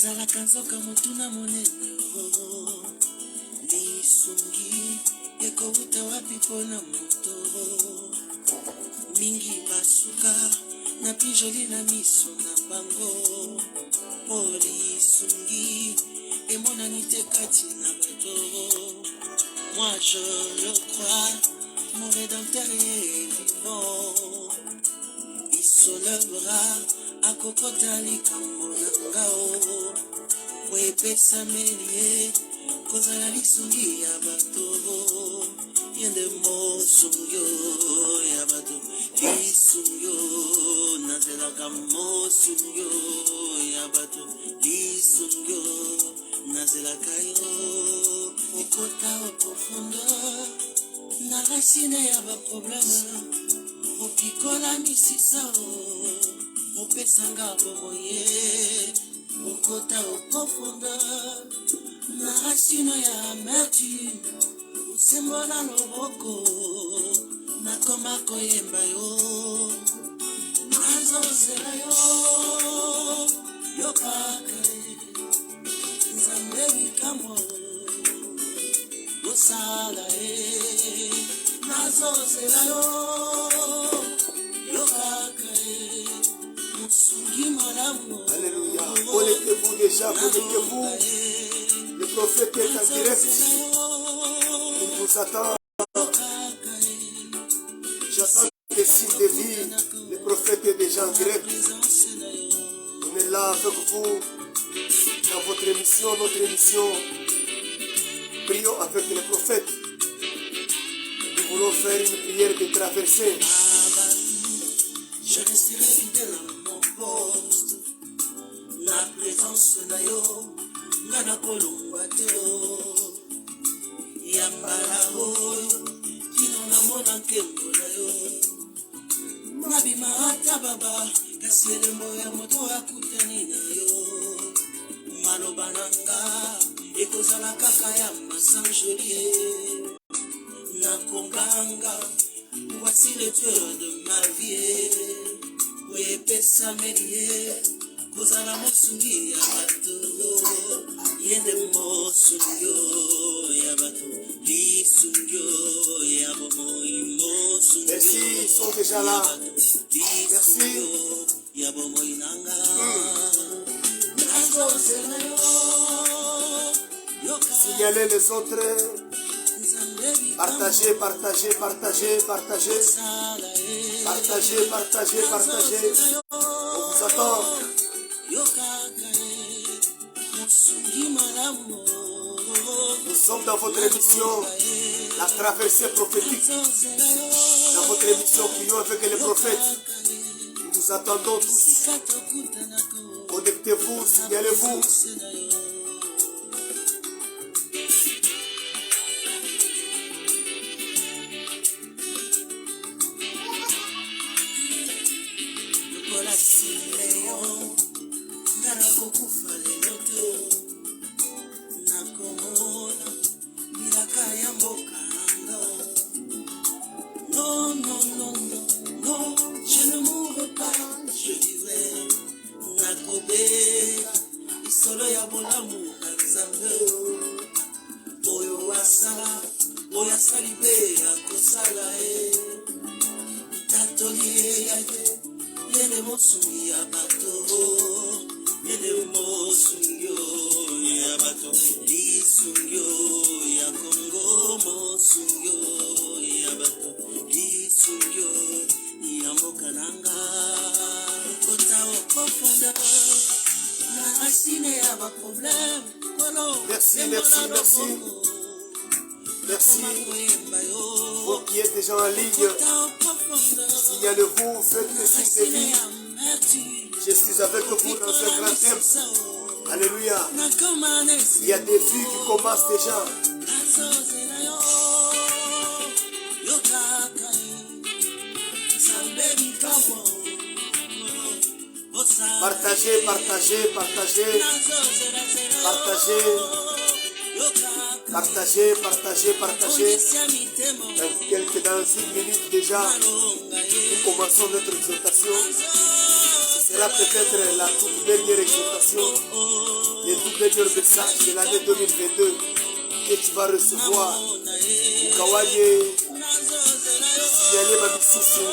ezalaka nzoka motuna monene lisungi ekouta wapi mpona moto mingi basuka na pijoli na miso na bango po lisungi emonani te kati na bato. Moi je le crois, mon rédempteur est vivant. Il se lèvera à kokota likambo na ngao po epesa melie kozala lisungi ya bato. Yende mosungyo ya bato lisungyo nazelaka mosungyo ya bato lisungyo nazelaka yo okota profondeur na racine ya baproblème opikola misisa opesanga bomoye okota profondeur na racine ya amertume osembola loboko nakoma koyemba yo nazozela yo yokaka nzambe bikambo osala nazozela yo yokaka musungi malamu. Alléluia. Connectez-vous déjà, connectez-vous. Le prophète est en direct. Il vous attend. J'attends des signes de vie. Le prophète est déjà en direct. On est là avec vous dans votre émission, notre émission. Prions avec le prophète. Nous voulons faire une prière de traversée. Je resterai fidèle à mon poste. La présence nayo ngana kolongwa te yambala oyo kino namona nkembo nayo nabima ata baba kasi elembo ya moto akutani nayo maloba nanga ekozala kaka ya masanjolie nakonganga voici le tueur de ma vie wepesa melie kozala mosungi ya bato yende mosungi ya bato lisungi ya bomoi mosungi. Merci, ils sont déjà là. Merci. Ya bomoi nanga signalez les autres. Partagez, partagez, partagez, partagez. Partagez, partagez, partagez. On vous attend. Nous sommes dans votre émission, la traversée prophétique. Dans votre émission, prions avec les prophètes. Nous vous attendons tous. Connectez-vous, signalez-vous. Non, non, non, non, non, je ne mourrai pas, je vivrai. Nakobe, isolo ya bolamu na nzambe. Oyo wasala, oyo asali be akosala tatoli yake, yene mosungi ya bato, yene mosungi ya bato, lisungi ya Kongo, mosungi ya bato. Lisungyo yamboka nanga kota okofonda na racine ya ba problème. Merci, merci, merci. Merci. Vous qui êtes déjà en ligne, signalez-vous, faites le signe de vie. Je suis avec vous dans un grand thème. Alléluia. Il y a des vies qui commencent déjà. Partagez, partagez, partagez. Partagez. Partagez, partagez, partagez. Dans 6 minutes déjà, nous commençons notre exhortation. sera peut-être la toute dernière exhortation, le tout dernier message de l'année 2022 que tu vas recevoir. Ukawanye, signaler ma mission,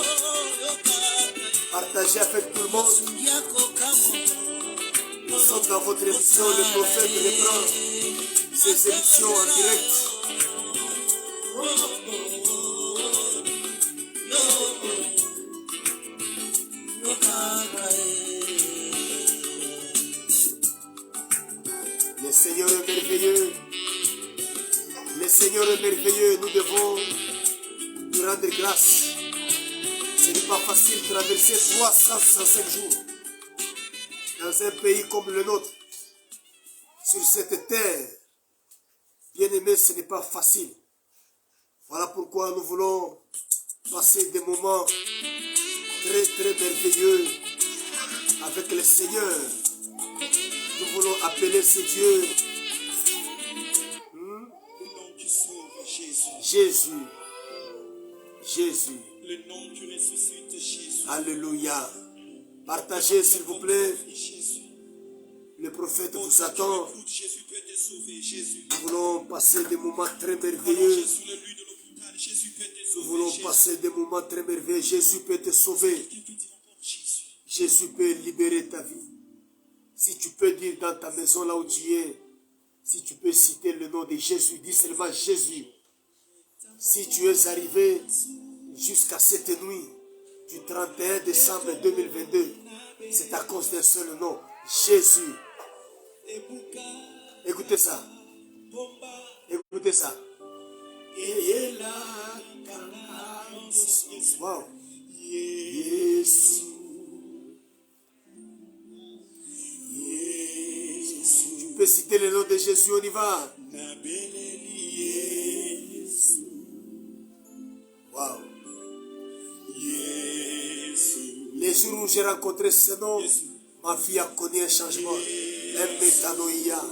partager avec tout le monde. Nous sommes dans votre émission, le prophète reprend ses émissions en direct. Le Seigneur est merveilleux. Le Seigneur est merveilleux. Nous devons lui rendre grâce. Ce n'est pas facile de traverser 365 jours dans un pays comme le nôtre, sur cette terre. Bien aimé, ce n'est pas facile. Voilà pourquoi nous voulons passer des moments très très merveilleux avec le Seigneur. Nous voulons appeler ce Dieu Jésus. Jésus. Le nom qui ressuscite Jésus. Alléluia. Partagez s'il vous plaît. Le prophète vous attend. Jésus peut te sauver. Jésus. Nous voulons passer des moments très merveilleux. Jésus peut te Nous sauver. voulons passer des moments très merveilleux. Jésus peut te sauver. Jésus peut libérer ta vie. Si tu peux dire dans ta maison là où tu es, si tu peux citer le nom de Jésus, dis seulement Jésus. Si tu es arrivé jusqu'à cette nuit du 31 décembre 2022, c'est à cause d'un seul nom, Jésus. Écoutez ça. Écoutez ça. Wow. Jésus. Tu peux citer le nom de Jésus, on y va. Wow. Les jours où j'ai rencontré ce nom, ma vie a connu un changement, un métanoïa.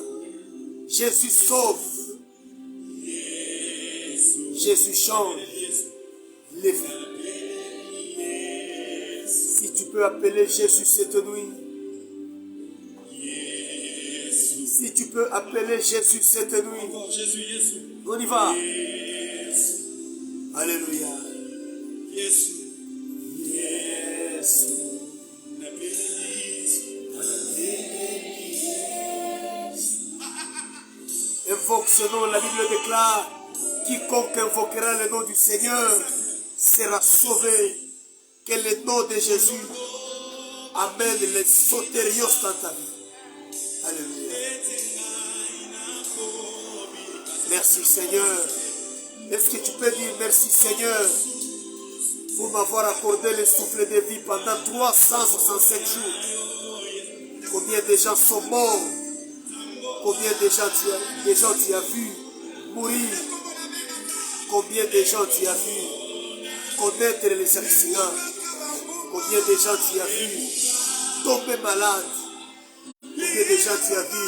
Jésus sauve. Jésus change les vies. Si tu peux appeler Jésus cette nuit, si tu peux appeler Jésus cette nuit, on y va. Alléluia. Yes. Invoque ce nom, la Bible déclare, quiconque invoquera le nom du Seigneur sera sauvé. Que le nom de Jésus amène les sotérios dans ta vie. Alléluia. Merci Seigneur. Est-ce que tu peux dire merci Seigneur pour m'avoir accordé le souffle de vie pendant 365 jours? Combien de gens sont morts? Combien de gens tu as vu mourir? Combien de gens tu as vu connaître les accidents? Combien de gens tu as vu tomber malade? Combien de gens tu as vu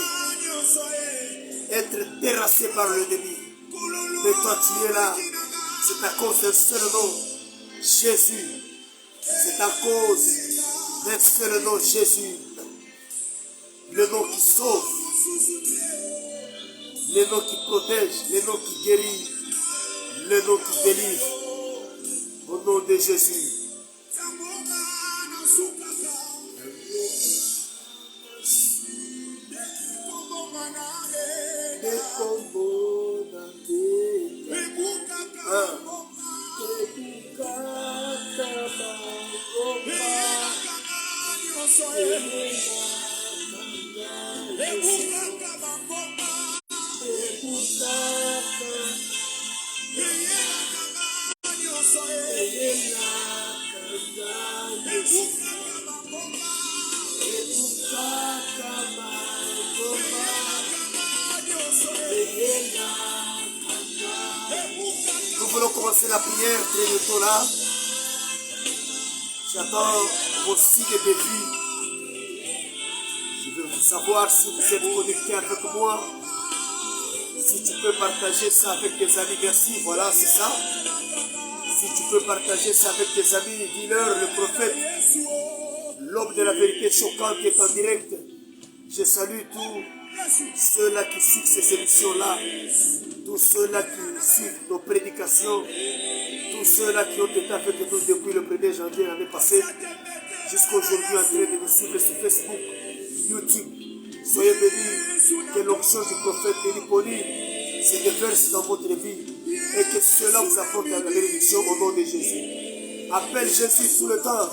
être terrassés par l'ennemi? Mais toi tu es là, c'est à cause d'un seul nom, Jésus. C'est à cause d'un seul nom, Jésus. Le nom qui sauve, le nom qui protège, le nom qui guérit, le nom qui délivre. Au nom de Jésus. Nous voulons commencer la prière très bientôt là. J'attends vos signes de vie. Je veux savoir si vous êtes connectés avec moi. Si tu peux partager ça avec tes amis, merci. Voilà, c'est ça. Si tu peux partager ça avec tes amis, dis-leur, le prophète l'homme de la vérité choquante qui est en direct. Je salue tous ceux-là qui suivent ces émissions-là, tous ceux-là qui suivent nos prédications, tous ceux-là qui ont été avec nous depuis le 1er janvier l'année passée, jusqu'à aujourd'hui en train de nous suivre sur Facebook, YouTube. Soyez bénis, que l'onction du prophète Eliponi se déverse dans votre vie et que cela vous apporte la bénédiction au nom de Jésus. Appelle Jésus tout le temps.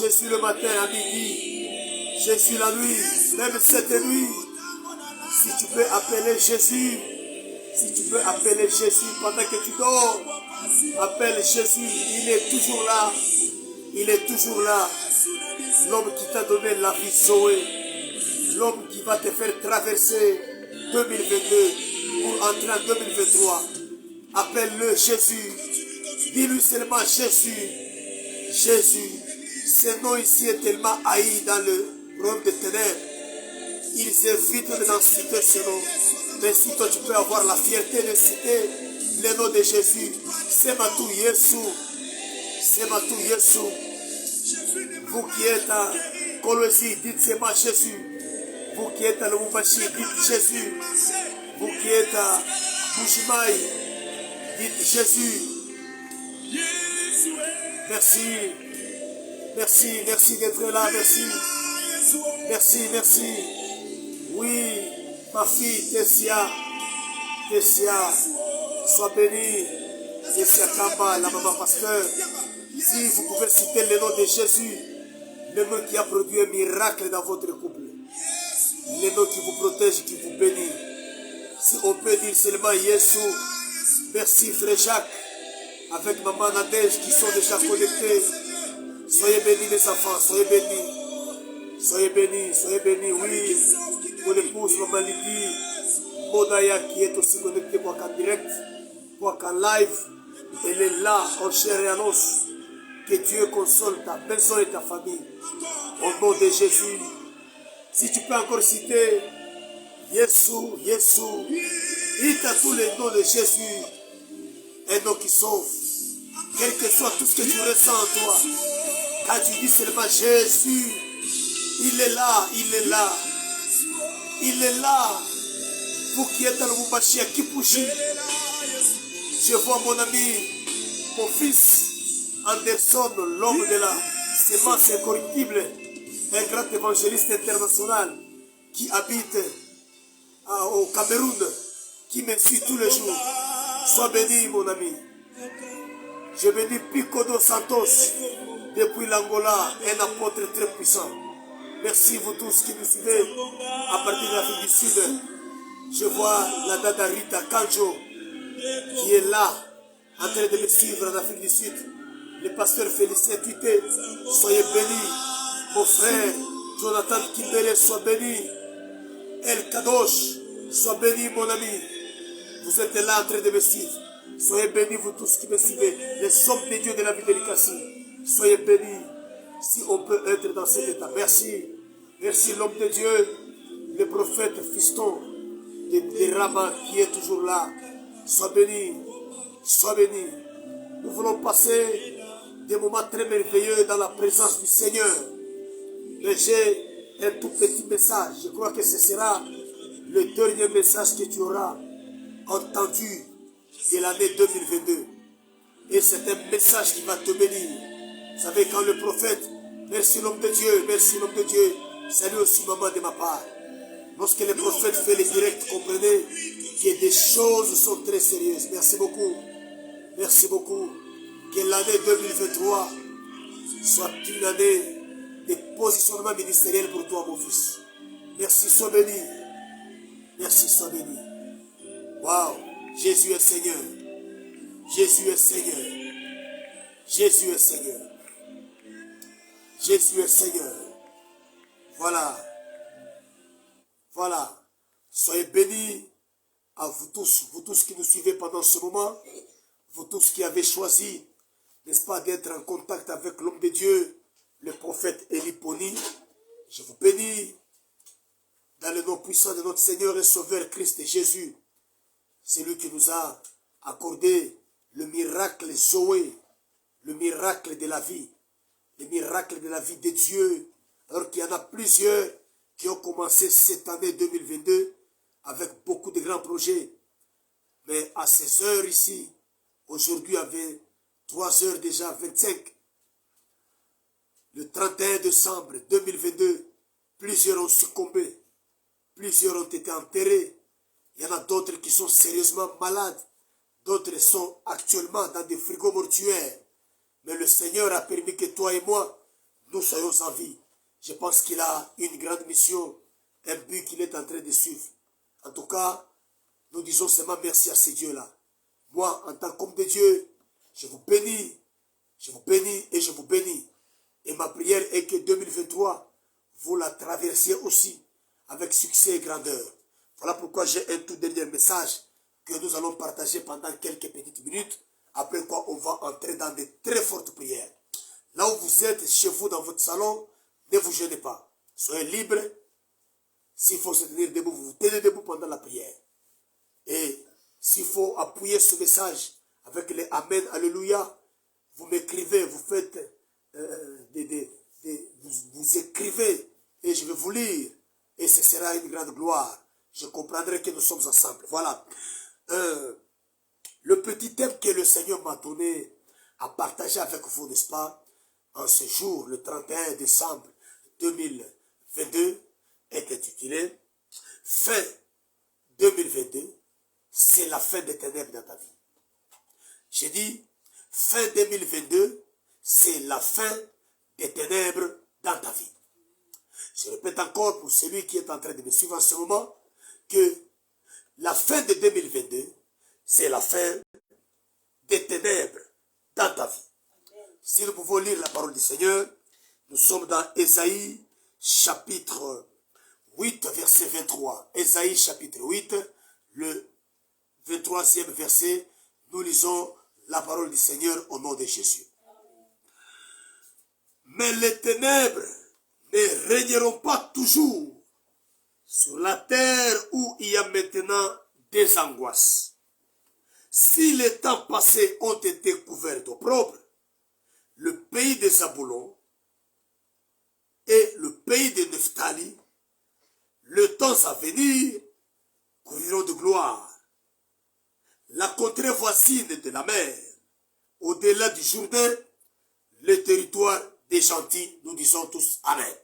Jésus le matin à midi. Jésus la nuit, même cette nuit. Si tu peux appeler Jésus, si tu peux appeler Jésus pendant que tu dors, appelle Jésus, il est toujours là. Il est toujours là. L'homme qui t'a donné la vie Zoé. L'homme qui va te faire traverser 2022 pour entrer en 2023. Appelle-le Jésus. Dis-lui seulement Jésus. Jésus. Ce nom ici est tellement haï dans le royaume des ténèbres. Ils évitent d'en citer ce nom. Mais si toi tu peux avoir la fierté de citer le nom de Jésus, c'est Matou Yesu. C'est Matou Yesu. Vous qui êtes à Colosie, dites c'est moi Jésus. Vous qui êtes à Lubumbashi, dites Jésus. Vous qui êtes à Bujimaï, dites Jésus. Merci. Merci, merci d'être là, merci. Merci, merci. Oui, ma fille Tessia. Tessia, sois bénie. Tessia Kamba, la maman pasteur. Si vous pouvez citer le nom de Jésus, le nom qui a produit un miracle dans votre couple. Le nom qui vous protège, qui vous bénit. Si on peut dire seulement Yesu. Merci frère Jacques. Avec maman Nadège qui sont déjà connectés. Soyez bénis les enfants, soyez bénis. Soyez bénis, soyez bénis, oui. Mon épouse, maman Lydie, Modaya qui est aussi connectée, quoi qu'en direct, quoi qu'en live. Elle est là, en chair et en os. Que Dieu console ta maison et ta famille. Au nom de Jésus. Si tu peux encore citer Yesu, Yesu. Dites à tous les noms de Jésus. Un nom qui sauve. Quel que soit tout ce que tu ressens en toi. Quand tu dis seulement Jésus, il est là, il est là. Il est là. Vous qui êtes dans le Mumbashi à Kipushi. Je vois mon ami, mon fils, Anderson, l'homme de la sémence incorruptible, un grand évangéliste international qui habite au Cameroun, qui me suit tous les jours. Sois béni, mon ami. Je bénis Pico dos Santos, depuis l'Angola, un apôtre très puissant. Merci vous tous qui nous suivez à partir de l'Afrique du Sud. Je vois la dada Rita Kanjo qui est là, en train de me suivre en Afrique du Sud. Le pasteur Félicien Tuité, soyez bénis. Mon frère Jonathan Kimbele, sois béni. El Kadosh, sois béni, mon ami. Vous êtes là en train de me suivre. Soyez bénis, vous tous qui me suivez. Les hommes de Dieu de la vie de l'Ikassi. Soyez bénis. Si on peut être dans cet état. Merci. Merci l'homme de Dieu, le prophète Fiston de Rama qui est toujours là. Sois béni. Sois béni. Nous voulons passer des moments très merveilleux dans la présence du Seigneur. Mais j'ai un tout petit message. Je crois que ce sera le dernier message que tu auras entendu de l'année 2022. Et c'est un message qui va te bénir. Vous savez, quand le prophète, merci l'homme de Dieu, merci l'homme de Dieu, salut aussi maman de ma part. Lorsque le prophète fait les directs, comprenez que des choses sont très sérieuses. Merci beaucoup. Merci beaucoup. Que l'année 2023 soit une année de positionnement ministériel pour toi, mon fils. Merci, sois béni. Merci, sois béni. Waouh, Jésus est Seigneur. Jésus est Seigneur. Jésus est Seigneur. Jésus est Seigneur. Voilà. Voilà. Soyez bénis à vous tous qui nous suivez pendant ce moment, vous tous qui avez choisi, n'est-ce pas, d'être en contact avec l'homme de Dieu, le prophète Eliponi. Je vous bénis dans le nom puissant de notre Seigneur et Sauveur Christ Jésus. C'est lui qui nous a accordé le miracle Zoé, le miracle de la vie, les miracles de la vie de Dieu, alors qu'il y en a plusieurs qui ont commencé cette année 2022 avec beaucoup de grands projets. Mais à ces heures ici, aujourd'hui avait 3 heures déjà 25, le 31 décembre 2022, plusieurs ont succombé, plusieurs ont été enterrés. Il y en a d'autres qui sont sérieusement malades, d'autres sont actuellement dans des frigos mortuaires. Mais le Seigneur a permis que toi et moi, nous soyons en vie. Je pense qu'il a une grande mission, un but qu'il est en train de suivre. En tout cas, nous disons seulement merci à ces dieux-là. Moi, en tant qu'homme de Dieu, je vous bénis et je vous bénis. Et ma prière est que 2023, vous la traversiez aussi avec succès et grandeur. Voilà pourquoi j'ai un tout dernier message que nous allons partager pendant quelques petites minutes, après quoi on va entrer dans de très fortes prières. Là où vous êtes, chez vous, dans votre salon, ne vous gênez pas. Soyez libres. S'il faut se tenir debout, vous vous tenez debout pendant la prière. Et s'il faut appuyer ce message avec les Amen, Alléluia, vous m'écrivez, vous faites, vous écrivez et je vais vous lire. Et ce sera une grande gloire. Je comprendrai que nous sommes ensemble. Voilà. Le petit thème que le Seigneur m'a donné à partager avec vous, n'est-ce pas, en ce jour, le 31 décembre 2022, est intitulé « Fin 2022, c'est la fin des ténèbres dans ta vie ». J'ai dit « Fin 2022, c'est la fin des ténèbres dans ta vie ». Je répète encore pour celui qui est en train de me suivre en ce moment, que la fin de 2022, c'est la fin des ténèbres dans ta vie. Si nous pouvons lire la parole du Seigneur, nous sommes dans Ésaïe chapitre 8, verset 23. Ésaïe chapitre 8, le 23e verset, nous lisons la parole du Seigneur au nom de Jésus. Mais les ténèbres ne régneront pas toujours sur la terre où il y a maintenant des angoisses. Si les temps passés ont été couverts d'opprobre, le pays de Zaboulon et le pays de Nephtali, le temps à venir, couriront de gloire. La contrée voisine de la mer, au-delà du Jourdain, le territoire des gentils, nous disons tous Amen.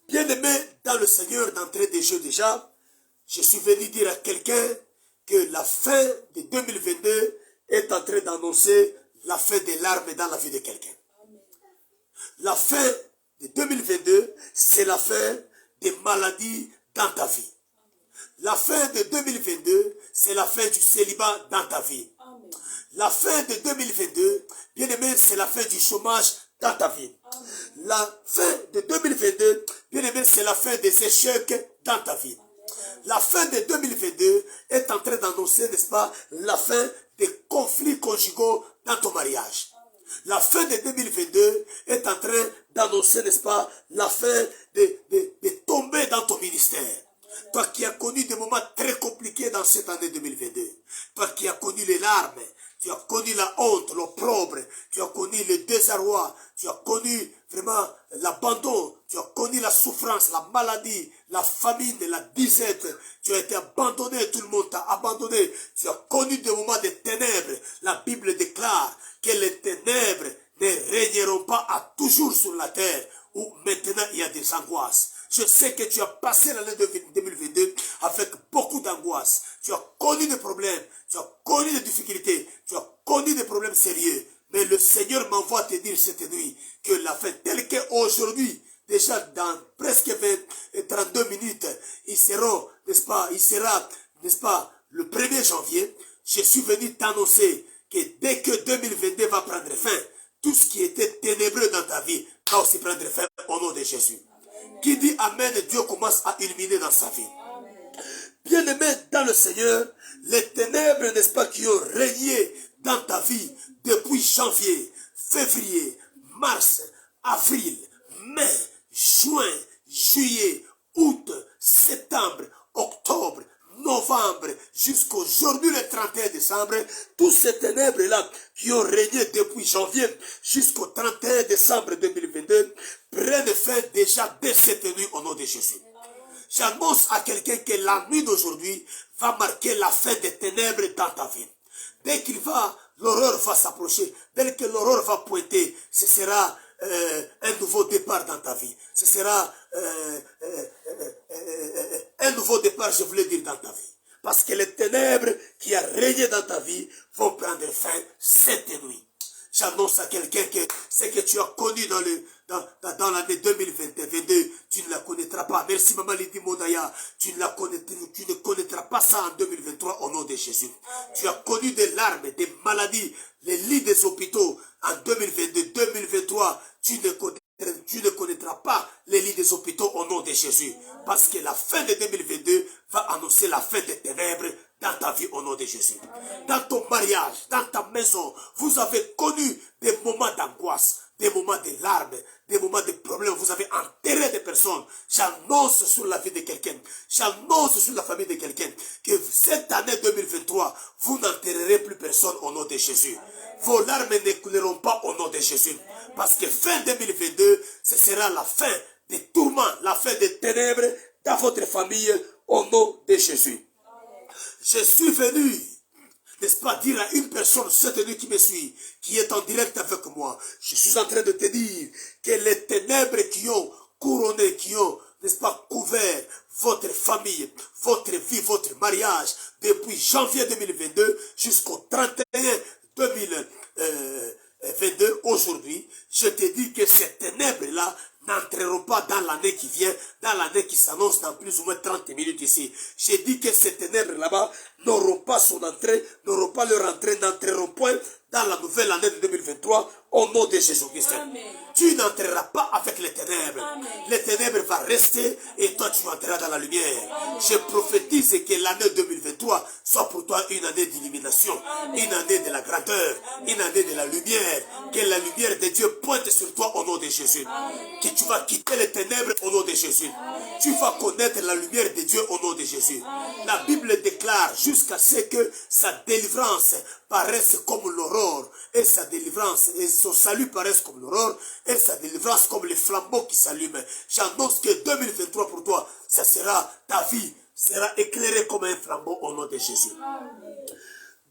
Bien-aimé dans le Seigneur, d'entrée des jeux déjà, je suis venu dire à quelqu'un que la fin de 2022 est en train d'annoncer la fin des larmes dans la vie de quelqu'un. La fin de 2022, c'est la fin des maladies dans ta vie. La fin de 2022, c'est la fin du célibat dans ta vie. La fin de 2022, bien aimé, c'est la fin du chômage dans ta vie. La fin de 2022, bien aimé, c'est la fin des échecs dans ta vie. La fin de 2022 est en train d'annoncer, n'est-ce pas, la fin des conflits conjugaux dans ton mariage. La fin de 2022 est en train d'annoncer, n'est-ce pas, la fin de tomber dans ton ministère. Toi qui as connu des moments très compliqués dans cette année 2022. Toi qui as connu les larmes, tu as connu la honte, l'opprobre, tu as connu le désarroi, tu as connu vraiment l'abandon, tu as connu la souffrance, la maladie, la famine, la disette, tu as été abandonné, tout le monde t'a abandonné, tu as connu des moments de ténèbres. La Bible déclare que les ténèbres ne régneront pas à toujours sur la terre où maintenant il y a des angoisses. Je sais que tu as passé l'année 2022 avec beaucoup d'angoisse. Tu as connu des problèmes, tu as connu des difficultés, tu as connu des problèmes sérieux. Mais le Seigneur m'envoie te dire cette nuit que la fin telle qu'aujourd'hui, déjà dans presque 32 minutes, il sera, n'est-ce pas, le 1er janvier, je suis venu t'annoncer que dès que 2022 va prendre fin, tout ce qui était ténébreux dans ta vie va aussi prendre fin au nom de Jésus. Qui dit Amen, Dieu commence à illuminer dans sa vie. Bien-aimé dans le Seigneur, les ténèbres, n'est-ce pas, qui ont régné dans ta vie depuis janvier, février, mars, avril, mai, juin, juillet, août, septembre, octobre, novembre, jusqu'aujourd'hui le 31 décembre, tous ces ténèbres-là qui ont régné depuis janvier jusqu'au 31 décembre 2022 prennent fin déjà dès cette nuit au nom de Jésus. J'annonce à quelqu'un que la nuit d'aujourd'hui va marquer la fin des ténèbres dans ta vie. Dès l'horreur va s'approcher, dès que l'horreur va pointer, ce sera un nouveau départ dans ta vie. Ce sera un nouveau départ, je voulais dire, dans ta vie. Parce que les ténèbres qui ont régné dans ta vie vont prendre fin cette nuit. J'annonce à quelqu'un que ce que tu as connu dans l'année 2022, tu ne la connaîtras pas. Merci Maman Lydie Modaya. Tu ne connaîtras pas ça en 2023 au nom de Jésus. Tu as connu des larmes, des maladies, les lits des hôpitaux en 2022, 2023. Tu ne connaîtras pas les lits des hôpitaux au nom de Jésus. Parce que la fin de 2022 va annoncer la fin des ténèbres dans ta vie au nom de Jésus. Dans ton mariage, dans ta maison, vous avez connu des moments d'angoisse, des moments de larmes, des moments de problèmes. Vous avez enterré des personnes. J'annonce sur la vie de quelqu'un, j'annonce sur la famille de quelqu'un que cette année 2023, vous n'enterrerez plus personne au nom de Jésus. Vos larmes ne couleront pas au nom de Jésus. Parce que fin 2022, ce sera la fin des tourments, la fin des ténèbres dans votre famille au nom de Jésus. Je suis venu, n'est-ce pas, dire à une personne cette nuit qui me suit, qui est en direct avec moi. Je suis en train de te dire que les ténèbres qui ont couronné, qui ont, n'est-ce pas, couvert votre famille, votre vie, votre mariage, depuis janvier 2022 jusqu'au 31 2022, aujourd'hui, je te dis que ces ténèbres-là n'entreront pas dans l'année qui vient, dans l'année qui s'annonce dans plus ou moins 30 minutes ici. J'ai dit que ces ténèbres là-bas n'auront pas son entrée, n'auront pas leur entrée, n'entreront point dans la nouvelle année de 2023 au nom de Jésus-Christ. Tu n'entreras pas avec les ténèbres. Amen. Les ténèbres vont rester et toi tu entreras dans la lumière. Amen. Je prophétise que l'année 2023 soit pour toi une année d'illumination, une année de la grandeur, une année de la lumière. Amen. Que la lumière de Dieu pointe sur toi au nom de Jésus. Amen. Que tu vas quitter les ténèbres au nom de Jésus. Amen. Tu vas connaître la lumière de Dieu au nom de Jésus. Amen. La Bible déclare jusqu'à ce que sa délivrance paraisse comme l'aurore et sa délivrance et son salut paraissent comme l'aurore et sa délivrance comme les flambeaux qui s'allument. J'annonce que 2023 pour toi, ça sera, ta vie sera éclairée comme un flambeau au nom de Jésus.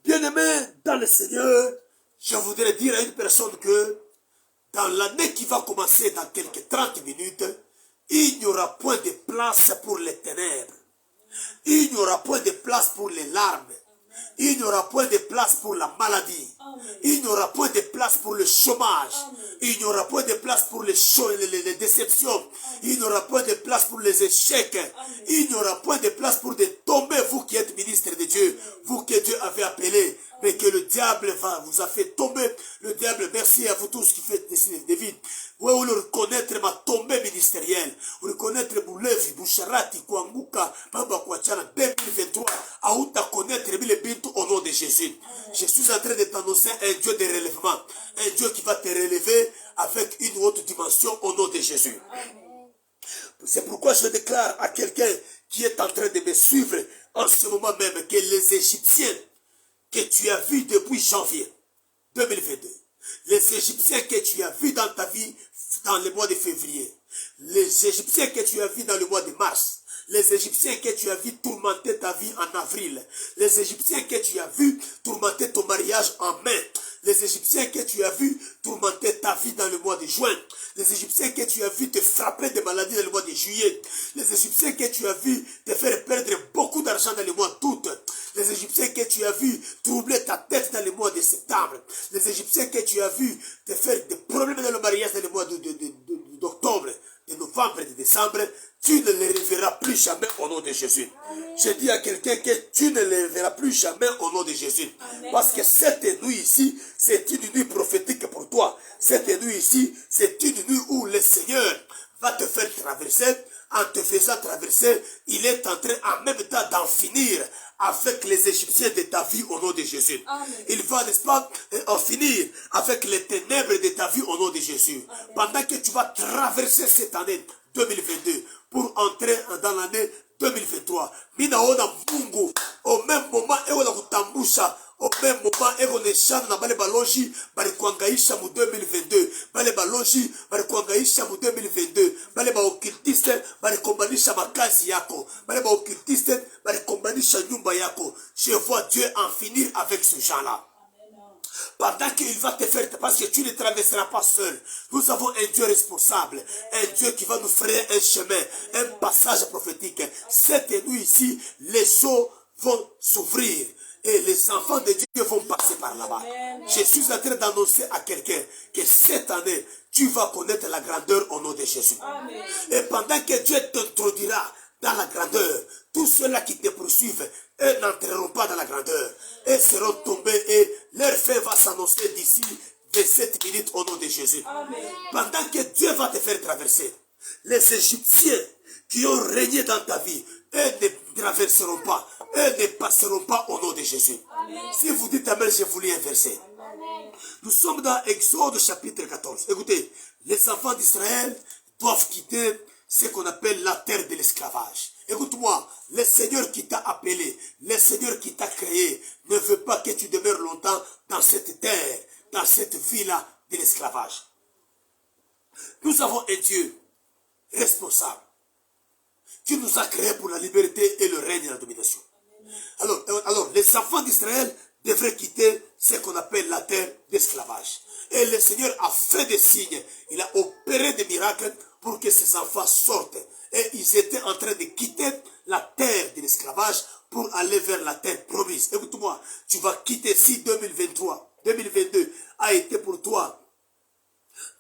Bien-aimé dans le Seigneur, je voudrais dire à une personne que dans l'année qui va commencer dans quelques 30 minutes, il n'y aura point de place pour les ténèbres. Il n'y aura point de place pour les larmes. Il n'y aura point de place pour la maladie. Amen. Il n'y aura point de place pour le chômage. Amen. Il n'y aura point de place pour les déceptions. Amen. Il n'y aura point de place pour les échecs. Amen. Il n'y aura point de place pour des tombées, vous qui êtes ministre de Dieu, vous que Dieu avait appelé, mais que le diable vous a fait tomber. Le diable, merci à vous tous qui faites des vies. Vous voulez reconnaître ma tombée ministérielle, vous reconnaître Boulevi, Boucharati, Kwanguka, Mamba Kwachana, 2023, à où t'as connaître le bintou au nom de Jésus. Je suis en train de t'annoncer un Dieu de relèvement, un Dieu qui va te relever avec une autre dimension au nom de Jésus. C'est pourquoi je déclare à quelqu'un qui est en train de me suivre en ce moment même que les Égyptiens que tu as vus depuis janvier 2022, les Égyptiens que tu as vus dans ta vie dans le mois de février, les Égyptiens que tu as vus dans le mois de mars, les Égyptiens que tu as vus tourmenter ta vie en avril, les Égyptiens que tu as vus tourmenter ton mariage en mai, les Égyptiens que tu as vus tourmenter ta vie dans le mois de juin, les Égyptiens que tu as vus te frapper de maladies dans le mois de juillet, les Égyptiens que tu as vus te faire perdre beaucoup d'argent dans le mois d'août, les Égyptiens que tu as vus troubler ta tête dans le mois de septembre, les Égyptiens que tu as vus te faire des problèmes dans le mariage dans le mois d'octobre, de novembre et de décembre, tu ne les reverras plus jamais au nom de Jésus. Je dis à quelqu'un que tu ne les reverras plus jamais au nom de Jésus. Amen. Parce que cette nuit ici, c'est une nuit prophétique pour toi. Cette nuit ici, c'est une nuit où le Seigneur va te faire traverser. En te faisant traverser, il est en train en même temps d'en finir avec les Égyptiens de ta vie au nom de Jésus. Amen. Il va, n'est-ce pas, en finir avec les ténèbres de ta vie au nom de Jésus. Amen. Pendant que tu vas traverser cette année 2022 pour entrer dans l'année 2023. Minaona Mungu au même moment eko na kutambusha, au même moment eko neshana na bale baloji bali kuangaisha mu 2022. Bale baloji bali kuangaisha mu 2022. Bale ba occultiste bali kombanisha makazi yako. Bale ba occultiste bali kombanisha nyumba yako. Je vois Dieu en finir avec ce gens-là. Pendant qu'il va te faire, parce que tu ne traverseras pas seul. Nous avons un Dieu responsable, un Dieu qui va nous frayer un chemin, un passage prophétique. Cette nuit ici, les eaux vont s'ouvrir et les enfants de Dieu vont passer par là-bas. Je suis en train d'annoncer à quelqu'un que cette année, tu vas connaître la grandeur au nom de Jésus. Amen. Et pendant que Dieu t'introduira dans la grandeur, tous ceux-là qui te poursuivent, eux n'entreront pas dans la grandeur. Eux seront tombés et leur fin va s'annoncer d'ici 27 minutes au nom de Jésus. Amen. Pendant que Dieu va te faire traverser, les Égyptiens qui ont régné dans ta vie, eux ne traverseront pas, eux ne passeront pas au nom de Jésus. Amen. Si vous dites Amen, je vous lis un verset. Amen. Nous sommes dans Exode chapitre 14. Écoutez, les enfants d'Israël doivent quitter ce qu'on appelle la terre de l'esclavage. Écoute-moi, le Seigneur qui t'a appelé, le Seigneur qui t'a créé, ne veut pas que tu demeures longtemps dans cette terre, dans cette vie-là de l'esclavage. Nous avons un Dieu responsable qui nous a créés pour la liberté et le règne et la domination. Alors les enfants d'Israël devraient quitter ce qu'on appelle la terre d'esclavage. Et le Seigneur a fait des signes, il a opéré des miracles pour que ces enfants sortent. Et ils étaient en train de quitter la terre de l'esclavage pour aller vers la terre promise. Écoute-moi, tu vas quitter si 2022 a été pour toi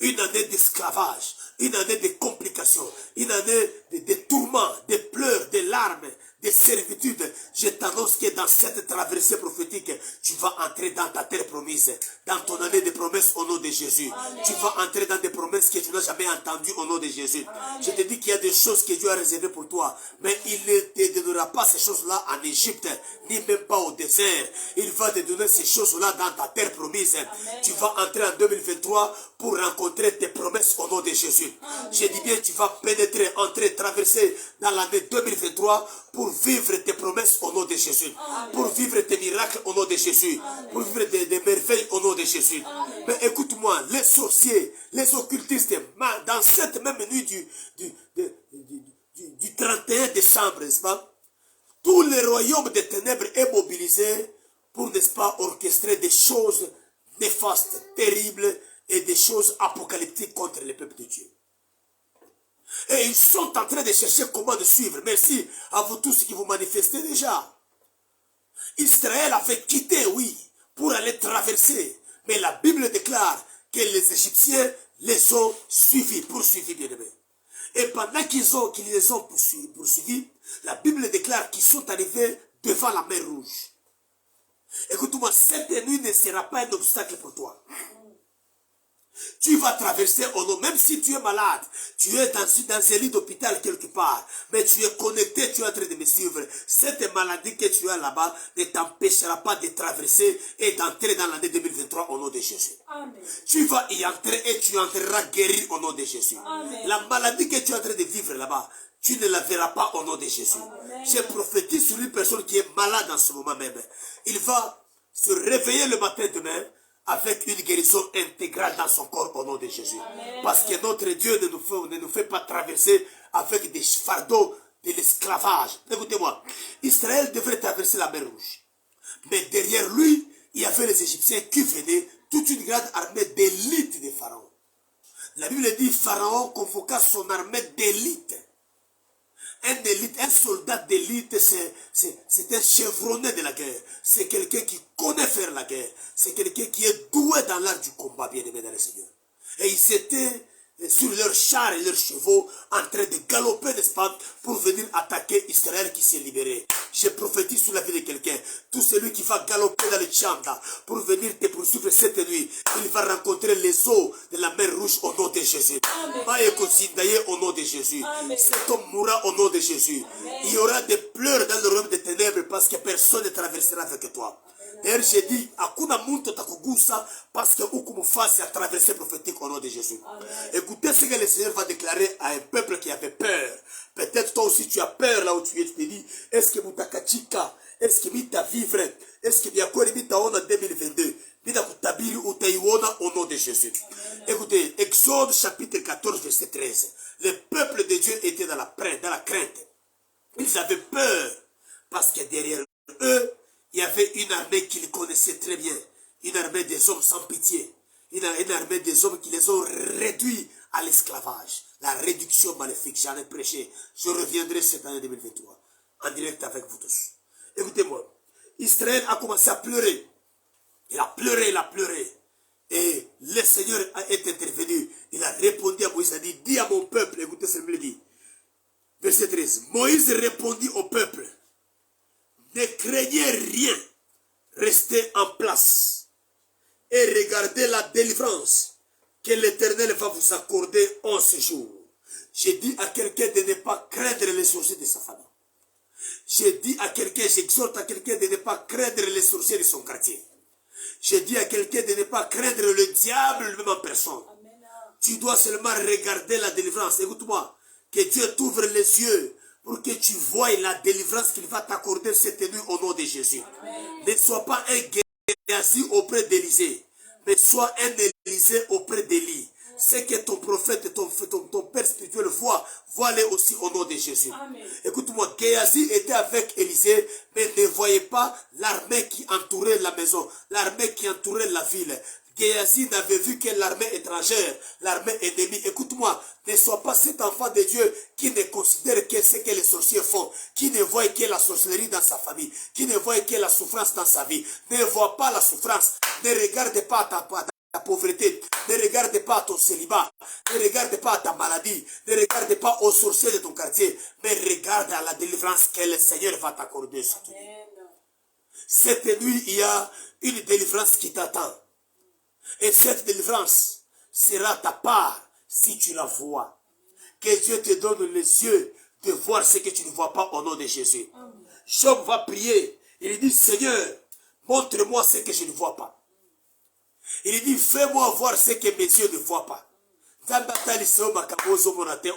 une année d'esclavage, une année de complications, une année de tourments, de pleurs, de larmes, de servitude. Je t'annonce que dans cette traversée prophétique, tu vas entrer dans ta terre promise, dans ton année de promesses au nom de Jésus. Amen. Tu vas entrer dans des promesses que tu n'as jamais entendues au nom de Jésus. Amen. Je te dis qu'il y a des choses que Dieu a réservées pour toi, mais il ne te donnera pas ces choses-là en Égypte, ni même pas au désert. Il va te donner ces choses-là dans ta terre promise. Amen. Tu vas entrer en 2023 pour rencontrer tes promesses au nom de Jésus. Amen. Je dis bien, tu vas pénétrer, entrer, traverser dans l'année 2023 pour vivre tes promesses au nom de Jésus. Amen. Pour vivre tes miracles au nom de Jésus. Amen. Pour vivre des merveilles au nom de Jésus. Amen. Mais écoute-moi, les sorciers, les occultistes, dans cette même nuit du 31 décembre, n'est-ce pas? Tout le royaume des ténèbres est mobilisé pour, n'est-ce pas, orchestrer des choses néfastes, terribles et des choses apocalyptiques contre le peuple de Dieu. Et ils sont en train de chercher comment de suivre. Merci à vous tous qui vous manifestez déjà. Israël avait quitté, oui, pour aller traverser. Mais la Bible déclare que les Égyptiens les ont suivis, poursuivis, bien aimés. Et pendant qu'ils les ont poursuivis, la Bible déclare qu'ils sont arrivés devant la mer Rouge. Écoute-moi, cette nuit ne sera pas un obstacle pour toi. Tu vas traverser au nom, même si tu es malade, tu es dans un lit d'hôpital quelque part, mais tu es connecté, tu es en train de me suivre. Cette maladie que tu as là-bas ne t'empêchera pas de traverser et d'entrer dans l'année 2023 au nom de Jésus. Amen. Tu vas y entrer et tu entreras guéri au nom de Jésus. Amen. La maladie que tu es en train de vivre là-bas, tu ne la verras pas au nom de Jésus. Amen. Je prophétise sur une personne qui est malade en ce moment même. Il va se réveiller le matin demain avec une guérison intégrale dans son corps au nom de Jésus. Amen. Parce que notre Dieu ne nous fait pas traverser avec des fardeaux de l'esclavage. Écoutez-moi, Israël devrait traverser la mer Rouge. Mais derrière lui, il y avait les Égyptiens qui venaient, toute une grande armée d'élite de Pharaon. La Bible dit, Pharaon convoqua son armée d'élite. Un soldat d'élite, c'est un chevronné de la guerre. C'est quelqu'un qui connaît faire la guerre. C'est quelqu'un qui est doué dans l'art du combat, bien aimé dans le Seigneur. Et ils étaient sur leurs chars et leurs chevaux en train de galoper, n'est-ce pas, pour venir attaquer Israël qui s'est libéré. Je prophétise sur la vie de quelqu'un. Tout celui qui va galoper dans le Tchanda pour venir te poursuivre cette nuit, il va rencontrer les eaux de la mer Rouge au nom de Jésus. Amen. Au nom de Jésus. Amen. Cet homme mourra au nom de Jésus. Amen. Il y aura des pleurs dans le royaume des ténèbres parce que personne ne traversera avec toi. D'ailleurs, j'ai dit, hakuna muntu takugusa parce que hukumu fasi a traversé prophétique au nom de Jésus. Écoutez ce que le Seigneur va déclarer à un peuple qui avait peur. Peut-être toi aussi tu as peur là où tu es. Tu te dis, est-ce que mutakachika, est-ce que mita vivre, est-ce que biakori mita on en 2022, mita kutabiri utaiwona au nom de Jésus. Écoutez, Exode chapitre 14 verset 13. Le peuple de Dieu était dans la crainte. Ils avaient peur parce que derrière eux, il y avait une armée qu'ils connaissaient très bien. Une armée des hommes sans pitié. Une armée des hommes qui les ont réduits à l'esclavage. La réduction maléfique, j'en ai prêché. Je reviendrai cette année 2023 en direct avec vous tous. Écoutez-moi, Israël a commencé à pleurer. Il a pleuré. Et le Seigneur est intervenu. Il a répondu à Moïse, il a dit, dis à mon peuple, écoutez ce qu'il dit. Verset 13, Moïse répondit au peuple, ne craignez rien, restez en place et regardez la délivrance que l'Éternel va vous accorder en ce jour. J'ai dit à quelqu'un de ne pas craindre les sorciers de sa famille. J'ai dit à quelqu'un, j'exhorte à quelqu'un de ne pas craindre les sorciers de son quartier. J'ai dit à quelqu'un de ne pas craindre le diable lui-même en personne. Tu dois seulement regarder la délivrance. Écoute-moi, que Dieu t'ouvre les yeux pour que tu voies la délivrance qu'il va t'accorder cette nuit au nom de Jésus. Amen. Ne sois pas un Géasi auprès d'Élisée, mais sois un Élisée auprès d'Élie. C'est que ton prophète et ton père spirituel vois-les aussi au nom de Jésus. Écoute-moi, Géasi était avec Élisée, mais ne voyait pas l'armée qui entourait la maison, l'armée qui entourait la ville. Géasi n'avait vu que l'armée étrangère, l'armée ennemie. Écoute-moi, ne sois pas cet enfant de Dieu qui ne considère que ce que les sorciers font, qui ne voit que la sorcellerie dans sa famille, qui ne voit que la souffrance dans sa vie. Ne vois pas la souffrance, ne regarde pas ta pauvreté, ne regarde pas ton célibat, ne regarde pas ta maladie, ne regarde pas aux sorciers de ton quartier, mais regarde à la délivrance que le Seigneur va t'accorder cette nuit. Cette nuit, il y a une délivrance qui t'attend. Et cette délivrance sera ta part si tu la vois. Que Dieu te donne les yeux de voir ce que tu ne vois pas au nom de Jésus. Job va prier. Il dit, Seigneur, montre-moi ce que je ne vois pas. Il dit, fais-moi voir ce que mes yeux ne voient pas.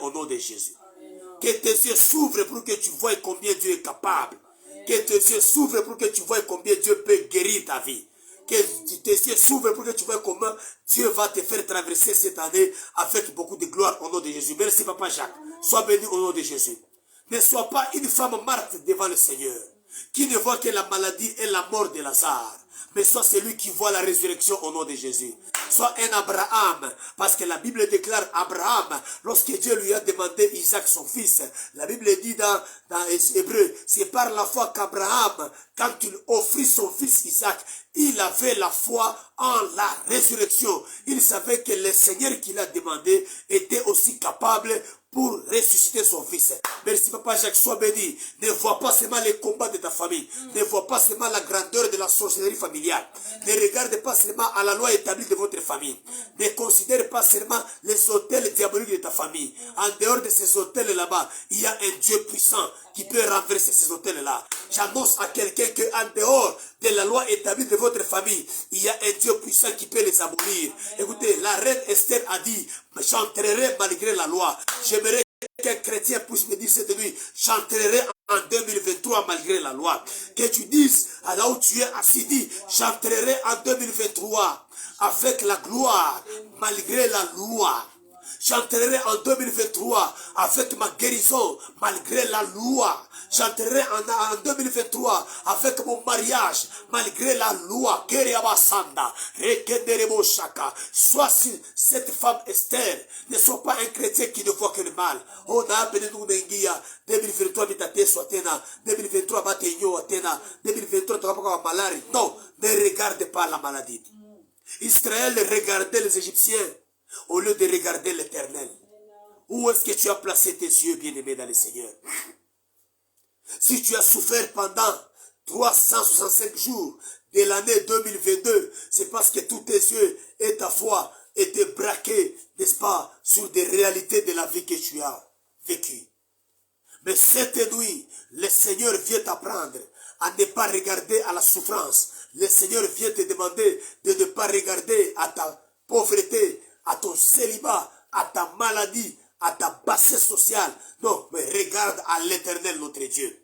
Au nom de Jésus. Que tes yeux s'ouvrent pour que tu vois combien Dieu est capable. Que tes yeux s'ouvrent pour que tu vois combien Dieu peut guérir ta vie. Que tes yeux s'ouvrent pour que tu vois comment Dieu va te faire traverser cette année avec beaucoup de gloire au nom de Jésus. Merci Papa Jacques. Sois béni au nom de Jésus. Ne sois pas une femme morte devant le Seigneur, qui ne voit que la maladie et la mort de Lazare. Mais sois celui qui voit la résurrection au nom de Jésus. Sois un Abraham, parce que la Bible déclare Abraham, lorsque Dieu lui a demandé Isaac son fils, la Bible dit dans Hébreu, c'est par la foi qu'Abraham, quand il offrit son fils Isaac, il avait la foi en la résurrection. Il savait que le Seigneur qui l'a demandé était aussi capable pour ressusciter son fils. Merci Papa Jacques, sois béni. Ne vois pas seulement les combats de ta famille. Ne vois pas seulement la grandeur de la sorcellerie familiale. Ne regarde pas seulement à la loi établie de votre famille. Ne considère pas seulement les autels diaboliques de ta famille. En dehors de ces autels là-bas, il y a un Dieu puissant qui peut renverser ces autels-là. J'annonce à quelqu'un qu'en dehors de la loi établie de votre famille, il y a un Dieu puissant qui peut les abolir. Écoutez, la reine Esther a dit, j'entrerai malgré la loi. J'aimerais qu'un chrétien puisse me dire cette nuit, j'entrerai en 2023 malgré la loi. Que tu dises, à là où tu es assis, dis, j'entrerai en 2023 avec la gloire malgré la loi. J'entrerai en 2023 avec ma guérison malgré la loi. J'entrerai en 2023 avec mon mariage malgré la loi. Sois cette femme Esther. Ne sois pas un chrétien qui ne voit que le mal. On a appelé nous 2023 mitate soit tena. 2023 bateño atena. 2023 tu vas pas maladie. Non, ne regarde pas la maladie. Israël regardait les Égyptiens au lieu de regarder l'Éternel. Où est-ce que tu as placé tes yeux, bien-aimés dans le Seigneur? Si tu as souffert pendant 365 jours de l'année 2022, c'est parce que tous tes yeux et ta foi étaient braqués, n'est-ce pas, sur des réalités de la vie que tu as vécue. Mais cette nuit, le Seigneur vient t'apprendre à ne pas regarder à la souffrance, Le Seigneur vient te demander de ne pas regarder à ta pauvreté, à ton célibat, à ta maladie, à ta bassesse sociale. Non, mais regarde à l'Éternel notre Dieu.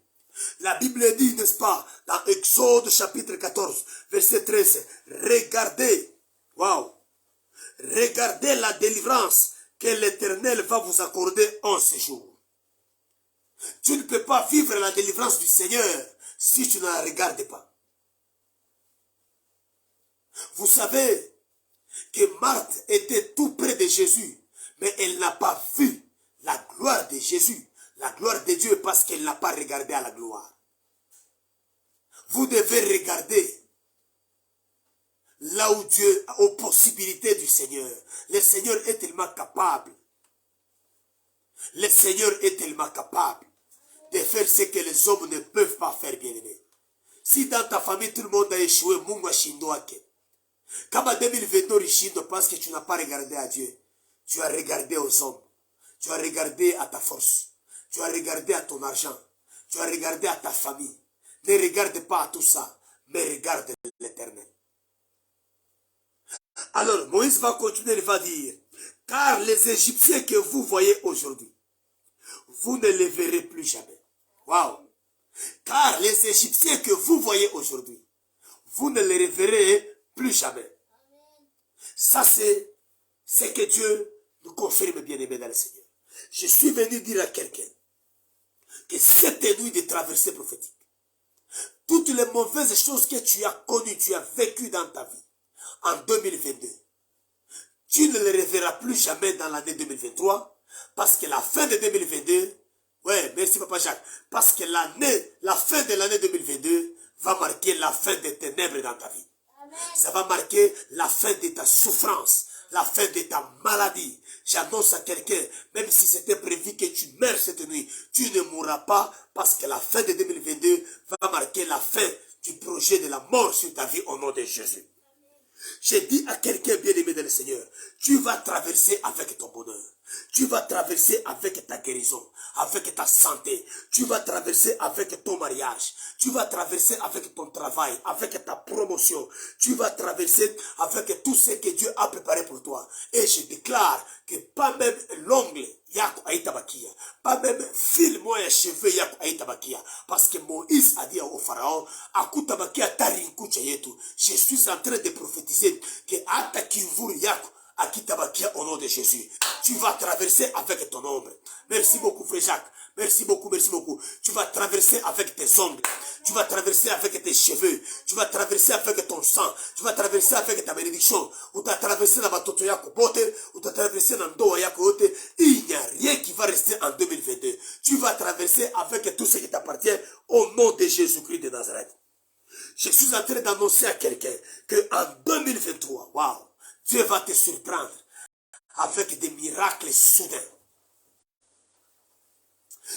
La Bible dit, n'est-ce pas, dans Exode chapitre 14, verset 13, regardez, waouh, regardez la délivrance que l'Éternel va vous accorder en ce jour. Tu ne peux pas vivre la délivrance du Seigneur si tu ne la regardes pas. Vous savez que Marthe était tout près de Jésus, mais elle n'a pas vu la gloire de Jésus, la gloire de Dieu, parce qu'elle n'a pas regardé à la gloire. Vous devez regarder là où Dieu a aux possibilités du Seigneur. Le Seigneur est tellement capable. Le Seigneur est tellement capable de faire ce que les hommes ne peuvent pas faire, bien-aimés. Si dans ta famille tout le monde a échoué, Mungu ashindoake. Kama 2022 rishindo parce que tu n'as pas regardé à Dieu. Tu as regardé aux hommes. Tu as regardé à ta force. Tu as regardé à ton argent. Tu as regardé à ta famille. Ne regarde pas à tout ça, mais regarde l'Éternel. Alors, Moïse va continuer, il va dire, car les Égyptiens que vous voyez aujourd'hui, vous ne les verrez plus jamais. Waouh! Car les Égyptiens que vous voyez aujourd'hui, vous ne les reverrez plus jamais. Ça, c'est ce que Dieu nous confirme, bien-aimés dans le Seigneur. Je suis venu dire à quelqu'un que cette nuit de traversée prophétique, toutes les mauvaises choses que tu as connues, tu as vécues dans ta vie, en 2022, tu ne les reverras plus jamais dans l'année 2023, parce que la fin de 2022, ouais, merci Papa Jacques, parce que la fin de l'année 2022 va marquer la fin des ténèbres dans ta vie. Amen. Ça va marquer la fin de ta souffrance, la fin de ta maladie. J'annonce à quelqu'un, même si c'était prévu que tu meurs cette nuit, tu ne mourras pas, parce que la fin de 2022 va marquer la fin du projet de la mort sur ta vie au nom de Jésus. J'ai dit à quelqu'un bien-aimé dans le Seigneur, tu vas traverser avec ton bonheur. Tu vas traverser avec ta guérison, avec ta santé. Tu vas traverser avec ton mariage. Tu vas traverser avec ton travail, avec ta promotion. Tu vas traverser avec tout ce que Dieu a préparé pour toi. Et je déclare que pas même l'ongle yako aitabakia, pas même fil moya cheveux yako aitabakia. Parce que Moïse a dit au pharaon, akutabakia tarinkucha yetu. Je suis en train de prophétiser que atakivur yako akitabakia au nom de Jésus. Tu vas traverser avec ton ombre. Merci beaucoup, frère Jacques. Merci beaucoup, merci beaucoup. Tu vas traverser avec tes ongles. Tu vas traverser avec tes cheveux. Tu vas traverser avec ton sang. Tu vas traverser avec ta bénédiction. Ou tu vas traverser dans batoto yako bote. Ou tu vas traverser dans doa yako yote. Il n'y a rien qui va rester en 2022. Tu vas traverser avec tout ce qui t'appartient au nom de Jésus-Christ de Nazareth. Je suis en train d'annoncer à quelqu'un qu'en 2023, waouh, Dieu va te surprendre avec des miracles soudains.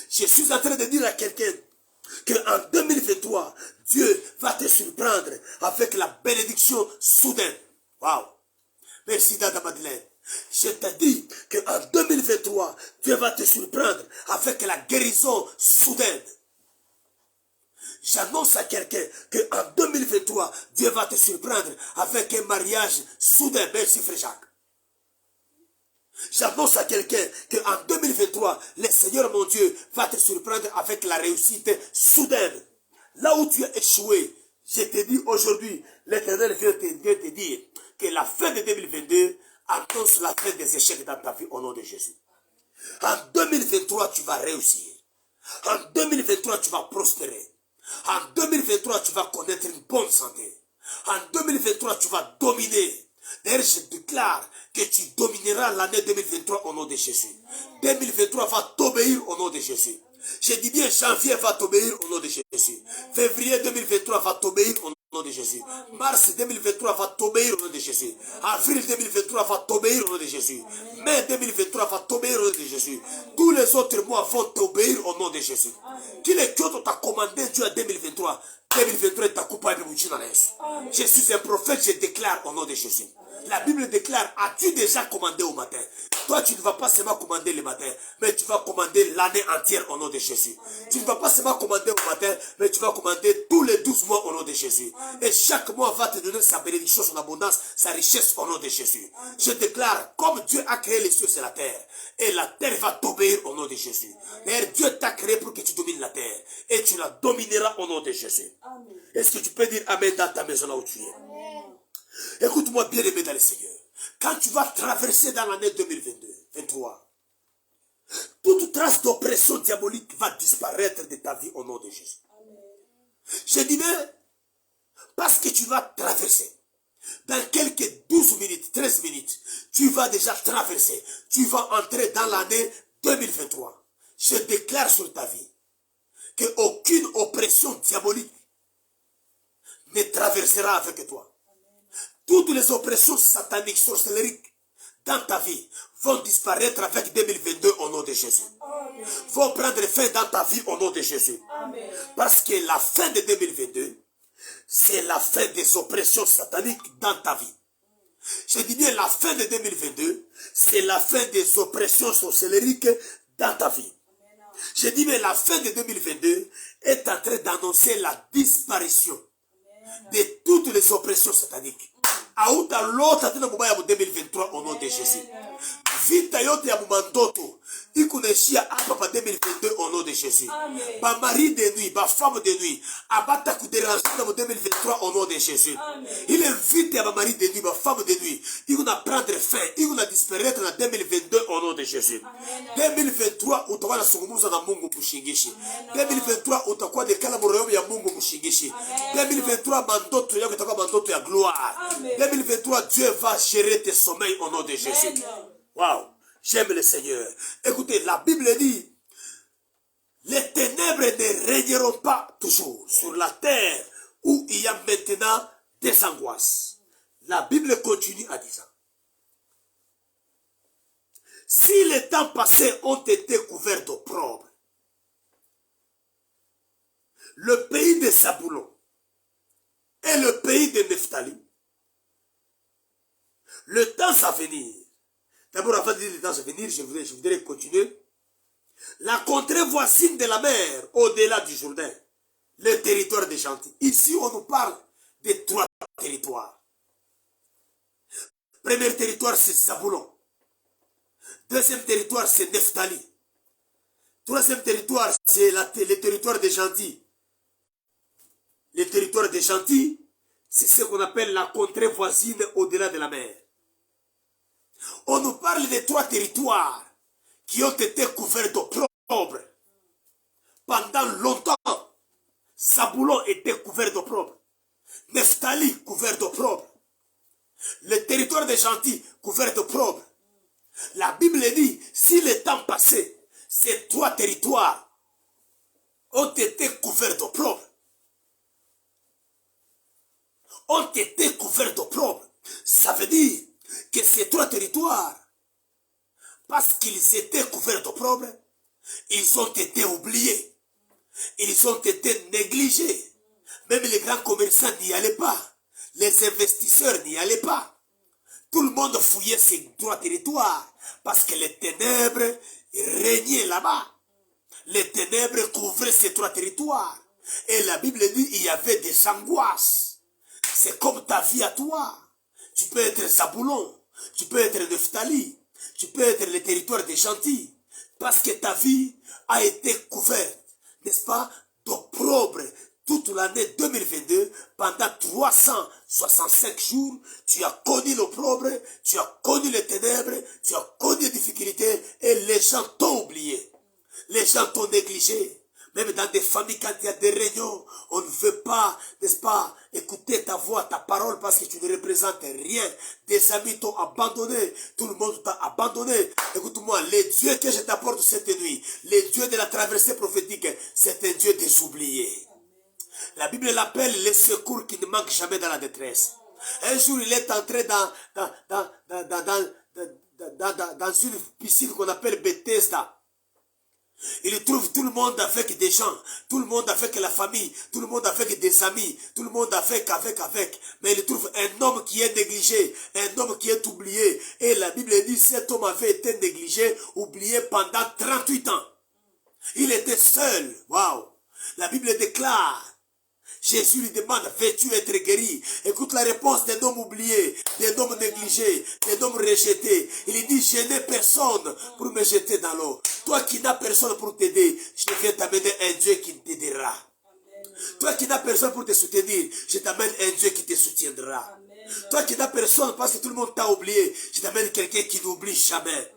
Je suis en train de dire à quelqu'un qu'en 2023, Dieu va te surprendre avec la bénédiction soudaine. Waouh! Merci Dada Madeleine. Je te dis qu'en 2023, Dieu va te surprendre avec la guérison soudaine. J'annonce à quelqu'un qu'en 2023, Dieu va te surprendre avec un mariage soudain. Merci Frère Jacques. J'annonce à quelqu'un qu'en 2023, le Seigneur mon Dieu va te surprendre avec la réussite soudaine. Là où tu as échoué, je te dis aujourd'hui, l'Éternel vient te dire que la fin de 2022 annonce la fin des échecs dans ta vie au nom de Jésus. En 2023, tu vas réussir. En 2023, tu vas prospérer. En 2023, tu vas connaître une bonne santé. En 2023, tu vas dominer. D'ailleurs, je déclare que tu domineras l'année 2023 au nom de Jésus. 2023 va t'obéir au nom de Jésus. Je dis bien, janvier va t'obéir au nom de Jésus. Février 2023 va t'obéir au nom de Jésus. Mars 2023 va t'obéir au nom de Jésus. Avril 2023 va t'obéir au nom de Jésus. Mai 2023 va t'obéir au nom de Jésus. Tous les autres mois vont t'obéir au nom de Jésus. Qui les Kyoto t'a commandé Dieu à 2023. 2023 t'a coupé de Mouchina. Je suis un prophète, je déclare au nom de Jésus. La Bible déclare, as-tu déjà commandé au matin? Toi, tu ne vas pas seulement commander le matin, mais tu vas commander l'année entière au nom de Jésus. Tu ne vas pas seulement commander au matin, mais tu vas commander tous les 12 mois au nom de Jésus. Et chaque mois va te donner sa bénédiction, son abondance, sa richesse au nom de Jésus. Je déclare, comme Dieu a créé les cieux et la terre, et la terre va t'obéir au nom de Jésus. D'ailleurs, Dieu t'a créé pour que tu domines la terre, et tu la domineras au nom de Jésus. Est-ce que tu peux dire Amen dans ta maison là où tu es? Écoute-moi bien aimé dans le Seigneur. Quand tu vas traverser dans l'année 2022-23, toute trace d'oppression diabolique va disparaître de ta vie au nom de Jésus. Je dis bien, parce que tu vas traverser. Dans quelques 12 minutes, 13 minutes, tu vas déjà traverser. Tu vas entrer dans l'année 2023. Je déclare sur ta vie qu'aucune oppression diabolique ne traversera avec toi. Toutes les oppressions sataniques, sorcelleriques dans ta vie vont disparaître avec 2022 au nom de Jésus. Amen. Vont prendre fin dans ta vie au nom de Jésus. Amen. Parce que la fin de 2022, c'est la fin des oppressions sataniques dans ta vie. Je dis bien la fin de 2022, c'est la fin des oppressions sorcelleriques dans ta vie. Je dis bien la fin de 2022 est en train d'annoncer la disparition de toutes les oppressions sataniques. Auta l'autre tena mubaya mu 2023 au nom de Jésus. Vita yote ya mumandoto ikuneshia hapa pa 2022 au nom de Jésus. Ba mari de nuit, ba femme de nuit, abata ku déranger dans 2023 au nom de Jésus. Il invite ya ba mari de nuit, ba femme de nuit, ikuna prendre fin, ikuna disparaître en 2022 au nom de Jésus. 2023 utakuwa na sungumuza na Mungu mshingishi. 2023 utakuwa dekala moroyo ya Mungu mshingishi. 2023 mandoto yako itakuwa mandoto ya gloire. 2023 Dieu va gérer tes sommeils au nom de Jésus. Waouh, j'aime le Seigneur. Écoutez, la Bible dit, les ténèbres ne régneront pas toujours sur la terre où il y a maintenant des angoisses. La Bible continue à dire ça. Si les temps passés ont été couverts d'opprobre, le pays de Zaboulon et le pays de Nephtali, le temps à venir. D'abord, avant de dire le temps à venir, je voudrais continuer. La contrée voisine de la mer, au-delà du Jourdain, le territoire des gentils. Ici, on nous parle de 3 territoires. Premier territoire, c'est Zaboulon. Deuxième territoire, c'est Nephtali. Troisième territoire, c'est le territoire des gentils. Le territoire des gentils, c'est ce qu'on appelle la contrée voisine au-delà de la mer. On nous parle de 3 territoires qui ont été couverts d'opprobre. Pendant longtemps, Zaboulon était couvert d'opprobre. Nephtali couvert d'opprobre. Le territoire des gentils couvert d'opprobre. La Bible dit, si le temps passé, ces 3 territoires ont été couverts d'opprobre. Ont été couverts d'opprobre. Ça veut dire que ces 3 territoires, parce qu'ils étaient couverts d'opprobre, ils ont été oubliés. Ils ont été négligés. Même les grands commerçants n'y allaient pas. Les investisseurs n'y allaient pas. Tout le monde fouillait ces 3 territoires parce que les ténèbres régnaient là-bas. Les ténèbres couvraient ces 3 territoires. Et la Bible dit qu'il y avait des angoisses. C'est comme ta vie à toi. Tu peux être Zaboulon, tu peux être Nephtali, tu peux être le territoire des gentils. Parce que ta vie a été couverte, n'est-ce pas, d'opprobre. Toute l'année 2022, pendant 365 jours, tu as connu l'opprobre, tu as connu les ténèbres, tu as connu les difficultés et les gens t'ont oublié. Les gens t'ont négligé. Même dans des familles, quand il y a des réunions, on ne veut pas, n'est-ce pas, écouter ta voix, ta parole, parce que tu ne représentes rien. Des amis t'ont abandonné, tout le monde t'a abandonné. Écoute-moi, les dieux que je t'apporte cette nuit, les dieux de la traversée prophétique, c'est un Dieu des oubliés. La Bible l'appelle les secours qui ne manquent jamais dans la détresse. Un jour, il est entré dans une piscine qu'on appelle Bethesda. Il trouve tout le monde avec des gens, tout le monde avec la famille, tout le monde avec des amis, tout le monde avec. Mais il trouve un homme qui est négligé, un homme qui est oublié. Et la Bible dit, cet homme avait été négligé, oublié pendant 38 ans. Il était seul. Waouh! La Bible déclare, Jésus lui demande, veux-tu être guéri? Écoute la réponse d'un homme oublié, d'un homme négligé, d'un homme rejeté. Il dit, je n'ai personne pour me jeter dans l'eau. Toi qui n'as personne pour t'aider, je viens t'amener un Dieu qui t'aidera. Toi qui n'as personne pour te soutenir, je t'amène un Dieu qui te soutiendra. Amen. Toi qui n'as personne parce que tout le monde t'a oublié, je t'amène quelqu'un qui n'oublie jamais. Amen.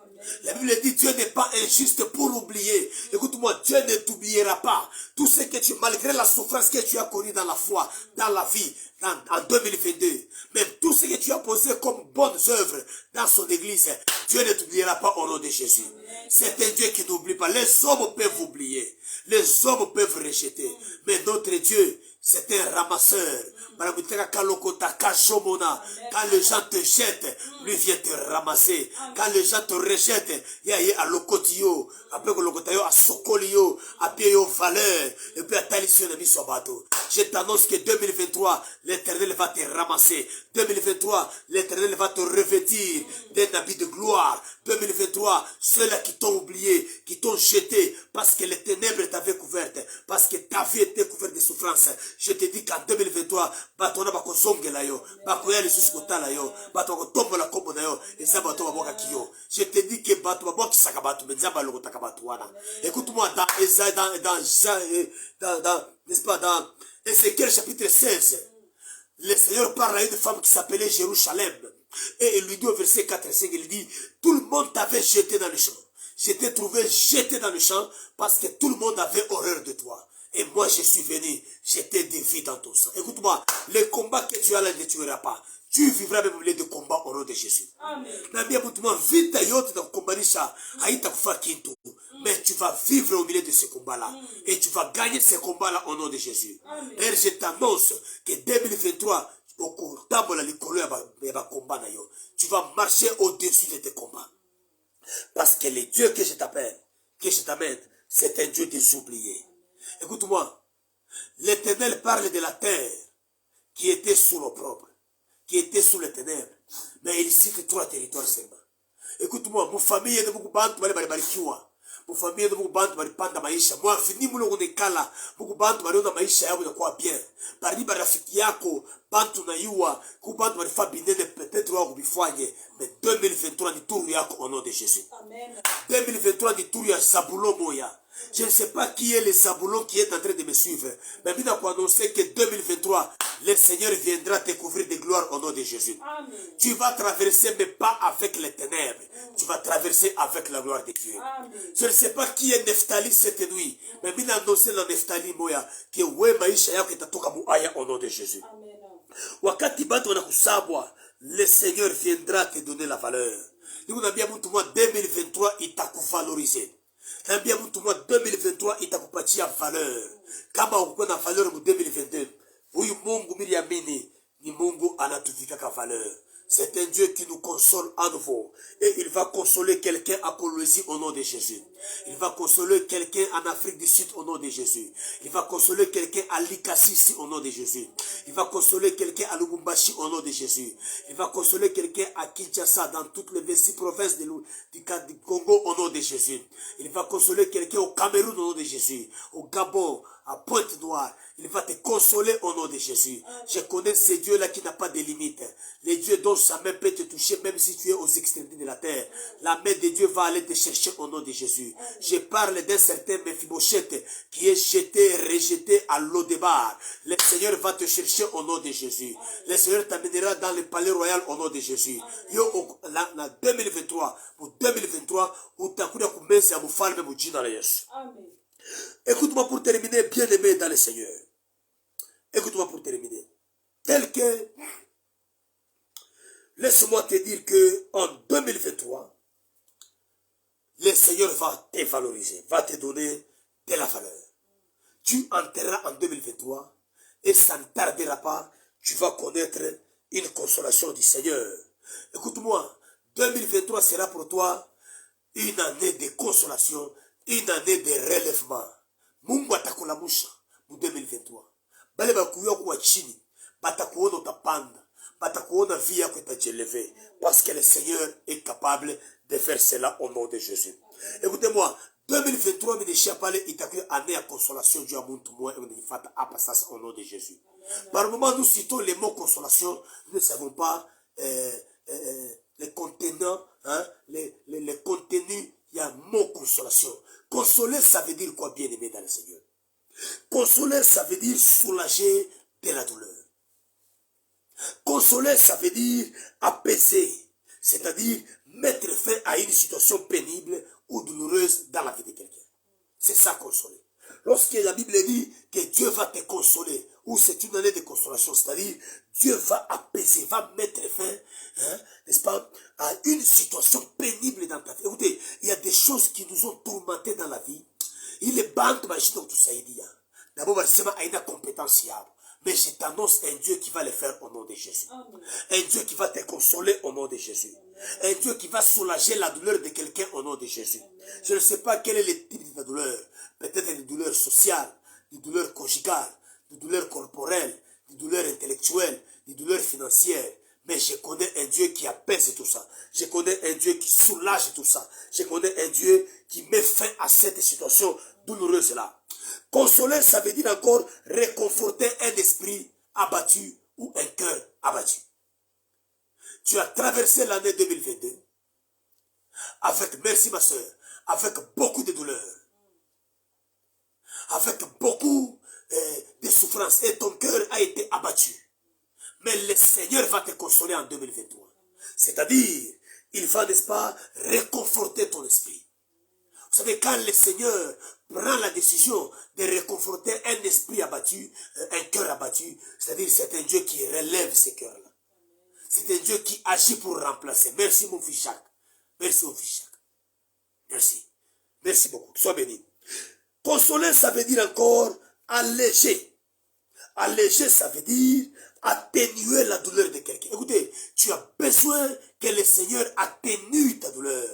La Bible dit, Dieu n'est pas injuste pour oublier. Écoute-moi, Dieu ne t'oubliera pas. Tout ce que tu, malgré la souffrance que tu as connue dans la foi, dans la vie, en 2022, même tout ce que tu as posé comme bonnes œuvres dans son église, Dieu ne t'oubliera pas au nom de Jésus. C'est un Dieu qui n'oublie pas. Les hommes peuvent oublier. Les hommes peuvent rejeter. Mais notre Dieu, c'est un ramasseur. Quand les gens te jettent, lui vient te ramasser. Quand les gens te rejettent, il y a un lokotio, après que lokotayo a sokolio, a payo valeur, et puis à talisson de miso bateau. Je t'annonce que 2023, l'Éternel va te ramasser. 2023, l'Éternel va te revêtir d'un habit de gloire. 2023, ceux-là qui t'ont oublié, qui t'ont jeté, parce que les ténèbres t'avaient couverte, parce que ta vie était couverte de souffrance. Je te dis qu'en 2023, batona bakozongela yo, bakoya lisusu kotala yo, bato bakotombola kombo na yo, eza bato baboka kiyo. Je te dis que bato babokisaka bato, mais nzamba lokotaka bato wana. Écoute-moi, n'est-ce pas, dans Ézéchiel chapitre 16, le Seigneur parle à une femme qui s'appelait Jérusalem. Et il lui dit au verset 4 et 5, il dit, tout le monde t'avait jeté dans le champ. Je t'ai trouvé jeté dans le champ parce que tout le monde avait horreur de toi. Et moi, je suis venu, je t'ai dévié dans ton sang. Écoute-moi, les combats que tu as là ne tueras pas. Tu vivras même au milieu de combats au nom de Jésus. Amen. Mais tu vas vivre au milieu de ce combat-là. Et tu vas gagner ce combat-là au nom de Jésus. Et je t'annonce que 2023, tu vas marcher au-dessus de tes combats. Parce que le Dieu que je t'amène, c'est un Dieu des oubliés. Écoute-moi, l'Éternel parle de la terre qui était sous l'opprobre, qui était sous les ténèbres, mais il cite 3 territoires seulement. Écoute-moi, mon famille est de beaucoup bantu balikiwa. Mon famille est de beaucoup bantu balipanda maisha. Moi fini mulo kala, beaucoup bantu baliona maisha yao yakuwa bien. Bali barafiki yako, bantu na yuwa, ku bantu balifa binene peut-être wako bifanye, mais 2023 ni tour yako au nom de Jésus. Amen. 2023 ni tour ya Zabulon moya. Je ne sais pas qui est le Zabulon qui est en train de me suivre. Mais il a annoncé que 2023, le Seigneur viendra te couvrir de gloire au nom de Jésus. Amen. Tu vas traverser, mais pas avec les ténèbres. Tu vas traverser avec la gloire de Dieu. Amen. Je ne sais pas qui est Nephtali cette nuit. Mais il a annoncé dans Nephtali moya que we maisha yako itatoka muaya au nom de Jésus. Amen. Wakati batu wanakusabwa, le Seigneur viendra te donner la valeur. Nous avons bien 2023 il t'a valorisé. Nambia mtu mwa 2023 itakupatia valeur. Kama ukuwa na valeur mu 2022, huyu Mungu miliamini ni Mungu anatuvika valeur. C'est un Dieu qui nous console à nouveau. Et il va consoler quelqu'un à Colosie au nom de Jésus. Il va consoler quelqu'un en Afrique du Sud au nom de Jésus. Il va consoler quelqu'un à Likasisi au nom de Jésus. Il va consoler quelqu'un à Lubumbashi au nom de Jésus. Il va consoler quelqu'un à Kinshasa dans toutes les 26 provinces du Congo au nom de Jésus. Il va consoler quelqu'un au Cameroun au nom de Jésus. Au Gabon, à Pointe-Noire. Il va te consoler au nom de Jésus. Je connais ce Dieu-là qui n'a pas de limite. Les dieux dont sa main peut te toucher même si tu es aux extrémités de la terre. La main de Dieu va aller te chercher au nom de Jésus. Je parle d'un certain Mephibosheth qui est jeté, rejeté à l'Odebar. Le Seigneur va te chercher au nom de Jésus. Le Seigneur t'amènera dans le palais royal au nom de Jésus. Yo, la 2023, pour 2023, utakuja kumeza mfalme mjina la Yesu. Amen. Écoute-moi pour terminer, bien-aimé dans le Seigneur. Écoute-moi pour terminer. Tel que, laisse-moi te dire que en 2023, le Seigneur va te valoriser, va te donner de la valeur. Tu entreras en 2023 et ça ne tardera pas, tu vas connaître une consolation du Seigneur. Écoute-moi, 2023 sera pour toi une année de consolation, une année de relèvement. Mungu atakulamusha mu 2023. Bale bakuyo kwa chini, batakuona utapanda, batakuona vie yako itajielever, parce que le Seigneur est capable de faire cela au nom de Jésus. Écoutez-moi, 2023 minishia pale itakuwa année ya consolation du muntu mwa unifata hapa sasa au nom de Jésus. Par moment nous citons les mots consolation, nous ne savons pas les contenants, hein, les contenus, il y a un mot consolation. Consoler, ça veut dire quoi, bien aimé dans le Seigneur? Consoler, ça veut dire soulager de la douleur. Consoler, ça veut dire apaiser, c'est-à-dire mettre fin à une situation pénible ou douloureuse dans la vie de quelqu'un. C'est ça, consoler. Lorsque la Bible dit que Dieu va te consoler, ou c'est une année de consolation, c'est-à-dire Dieu va apaiser, va mettre fin, hein, n'est-ce pas, à une situation pénible dans ta vie. Écoutez, il y a des choses qui nous ont tourmentés dans la vie. Il est bon de m'agiter tout ça, il dit. D'abord, c'est une compétence. Mais je t'annonce un Dieu qui va le faire au nom de Jésus. Un Dieu qui va te consoler au nom de Jésus. Un Dieu qui va soulager la douleur de quelqu'un au nom de Jésus. Je ne sais pas quel est le type de ta douleur. Peut-être des douleurs sociales, des douleurs conjugales, des douleurs corporelles, des douleurs intellectuelles, des douleurs financières. Mais je connais un Dieu qui apaise tout ça. Je connais un Dieu qui soulage tout ça. Je connais un Dieu qui met fin à cette situation douloureuse-là. Consoler, ça veut dire encore réconforter un esprit abattu ou un cœur abattu. Tu as traversé l'année 2022 avec, merci ma soeur, avec beaucoup de douleurs, avec beaucoup de souffrances et ton cœur a été abattu. Mais le Seigneur va te consoler en 2023. C'est-à-dire, il va, n'est-ce pas, réconforter ton esprit. Vous savez, quand le Seigneur prend la décision de réconforter un esprit abattu, un cœur abattu, c'est-à-dire c'est un Dieu qui relève ces cœurs-là. C'est un Dieu qui agit pour remplacer. Merci mon fils Jacques. Merci mon fils Jacques. Merci. Merci beaucoup. Sois béni. Consoler, ça veut dire encore alléger. Alléger, ça veut dire atténuer la douleur de quelqu'un. Écoutez, tu as besoin que le Seigneur atténue ta douleur.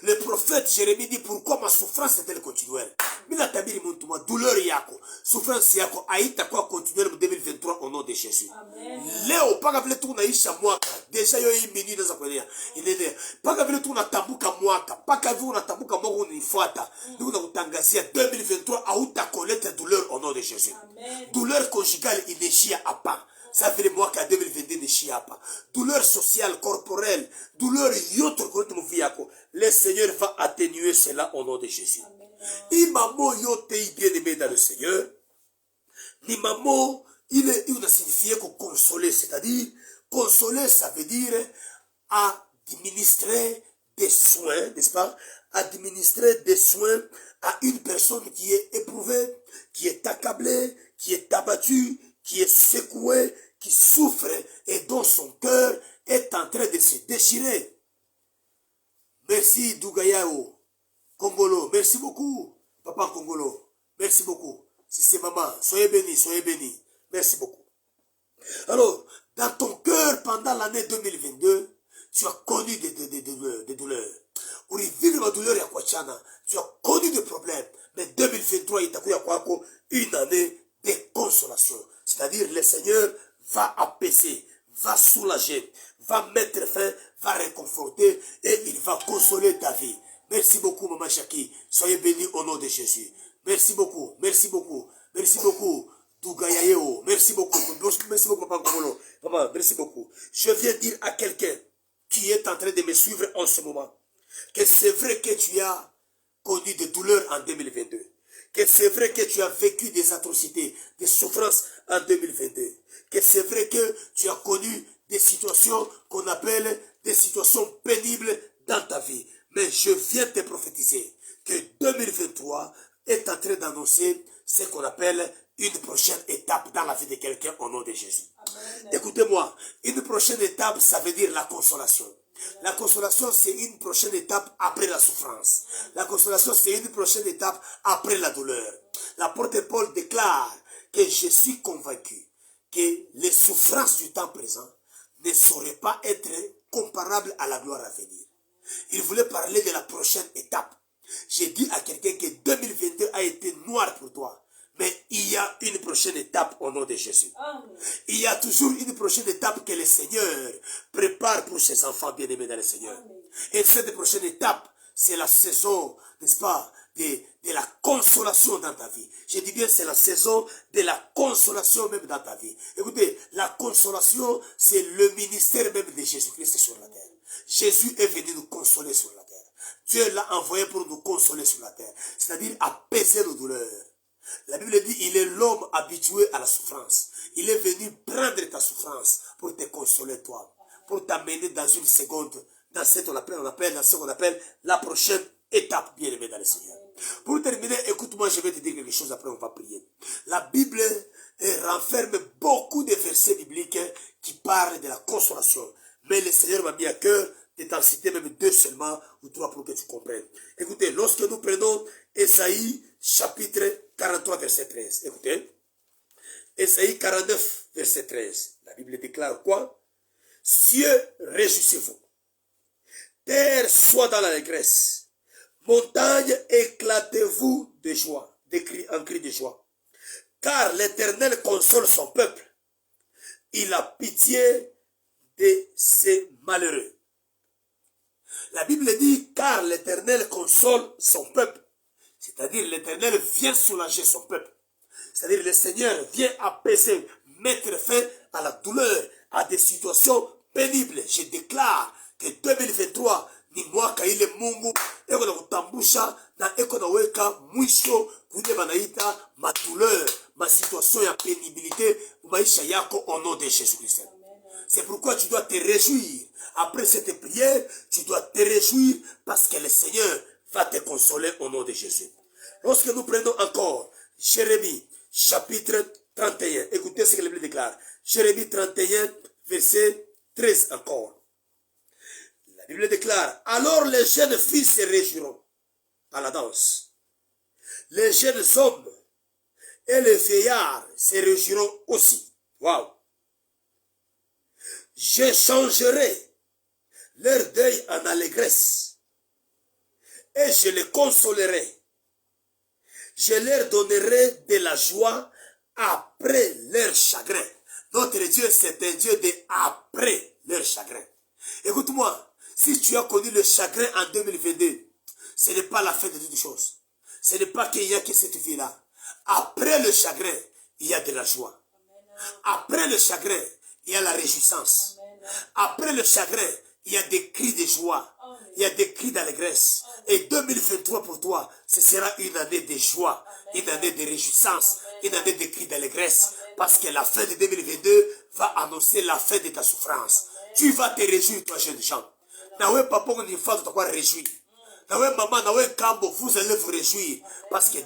Le prophète Jérémie dit pourquoi ma souffrance est-elle continuelle? Mina tabiri muntu ma douleur yako, souffrance yako haita kwa continuelle en 2023 au nom de Jésus. Amen. Leo paka vile tu unaisha mwaka, deja yo hii menu inaweza kuenea. Inaenea. Paka vile tu unatambuka mwaka, paka vile unatambuka mwaka unifuata, ndio unakutangazia 2023 hauta connaître douleur au nom de Jésus. Amen. Douleur conjugale inaishia hapa. Ça veut dire moi qu'à 2022 ne chia pas. Douleur sociale, corporelle, douleur yotre le Seigneur va atténuer cela au nom de Jésus. Imamo yote bien aimé dans le Seigneur. Nimamo, il a signifié que consoler, c'est-à-dire, consoler, ça veut dire administrer des soins, n'est-ce pas? Administrer des soins à une personne qui est éprouvée, qui est accablée, qui est abattue, qui est secouée, qui souffre et dont son cœur est en train de se déchirer. Merci Dougayao, Congolo, merci beaucoup, Papa Congolo, merci beaucoup. Si c'est maman, soyez bénis, merci beaucoup. Alors, dans ton cœur, pendant l'année 2022, tu as connu des douleurs. Pour vivre ma douleur, tu as connu des problèmes. Mais 2023, il t'a une année de consolation. C'est-à-dire, le Seigneur va apaiser, va soulager, va mettre fin, va réconforter et il va consoler ta vie. Merci beaucoup, Maman Jackie. Soyez bénis au nom de Jésus. Merci beaucoup, merci beaucoup, merci beaucoup. Dougayao, merci beaucoup, Papa Ngomolo. Maman, merci beaucoup. Je viens dire à quelqu'un qui est en train de me suivre en ce moment que c'est vrai que tu as connu des douleurs en 2022. Que c'est vrai que tu as vécu des atrocités, des souffrances en 2022. Que c'est vrai que tu as connu des situations qu'on appelle des situations pénibles dans ta vie. Mais je viens te prophétiser que 2023 est en train d'annoncer ce qu'on appelle une prochaine étape dans la vie de quelqu'un au nom de Jésus. Écoutez-moi, une prochaine étape, ça veut dire la consolation. La consolation, c'est une prochaine étape après la souffrance. La consolation, c'est une prochaine étape après la douleur. L'apôtre Paul déclare que je suis convaincu que les souffrances du temps présent ne sauraient pas être comparables à la gloire à venir. il voulait parler de la prochaine étape. J'ai dit à quelqu'un que 2022 a été noir pour toi. Mais il y a une prochaine étape au nom de Jésus. Amen. Il y a toujours une prochaine étape que le Seigneur prépare pour ses enfants bien-aimés dans le Seigneur. Amen. Et cette prochaine étape, c'est la saison, n'est-ce pas, de la consolation dans ta vie. Je dis bien, c'est la saison de la consolation même dans ta vie. Écoutez, la consolation, c'est le ministère même de Jésus-Christ sur la terre. Jésus est venu nous consoler sur la terre. Dieu l'a envoyé pour nous consoler sur la terre. C'est-à-dire apaiser nos douleurs. La Bible dit, il est l'homme habitué à la souffrance. Il est venu prendre ta souffrance pour te consoler toi. Pour t'amener dans une seconde, dans ce qu'on appelle la prochaine étape, bien aimé dans le Seigneur. Pour terminer, écoute-moi, je vais te dire quelque chose, après on va prier. La Bible renferme beaucoup de versets bibliques qui parlent de la consolation. Mais le Seigneur m'a mis à cœur de t'en citer même 2 seulement ou 3 pour que tu comprennes. Écoutez, lorsque nous prenons Ésaïe chapitre 43 verset 13, écoutez, Ésaïe 49 verset 13, la Bible déclare quoi? Cieux, réjouissez-vous, terre, soit dans l'allégresse, montagne, éclatez-vous de joie, en cri de joie, car l'Éternel console son peuple, il a pitié de ses malheureux. La Bible dit, car l'Éternel console son peuple. C'est-à-dire, l'Éternel vient soulager son peuple. C'est-à-dire, le Seigneur vient apaiser, mettre fin à la douleur, à des situations pénibles. Je déclare que 2023, ni mwaka ile Mungu, eko na kutambusha, na eko na weka mwisho, kwenye banaita, ma douleur, ma situation ya pénibilité, maisha yako au nom de Jésus-Christ. C'est pourquoi tu dois te réjouir. Après cette prière, tu dois te réjouir parce que le Seigneur va te consoler au nom de Jésus. Lorsque nous prenons encore Jérémie, chapitre 31, écoutez ce que la Bible déclare. Jérémie 31, verset 13 encore. La Bible déclare, alors les jeunes filles se réjouiront à la danse. Les jeunes hommes et les vieillards se réjouiront aussi. Waouh! Je changerai leur deuil en allégresse et je les consolerai. Je leur donnerai de la joie après leur chagrin. Notre Dieu, c'est un Dieu de après leur chagrin. Écoute-moi, si tu as connu le chagrin en 2022, ce n'est pas la fin de toutes choses. Ce n'est pas qu'il y a que cette vie-là. Après le chagrin, il y a de la joie. Après le chagrin, il y a la réjouissance. Après le chagrin, il y a des cris de joie. Il y a des cris d'allégresse. Et 2023 pour toi, ce sera une année de joie, une année de réjouissance, une année de cris d'allégresse. Parce que la fin de 2022 va annoncer la fin de ta souffrance. Tu vas te réjouir, toi, jeune gens. Nawe papa, on y va, tu vas réjouir. Nawe maman, nawe kambo, vous allez vous réjouir. Parce que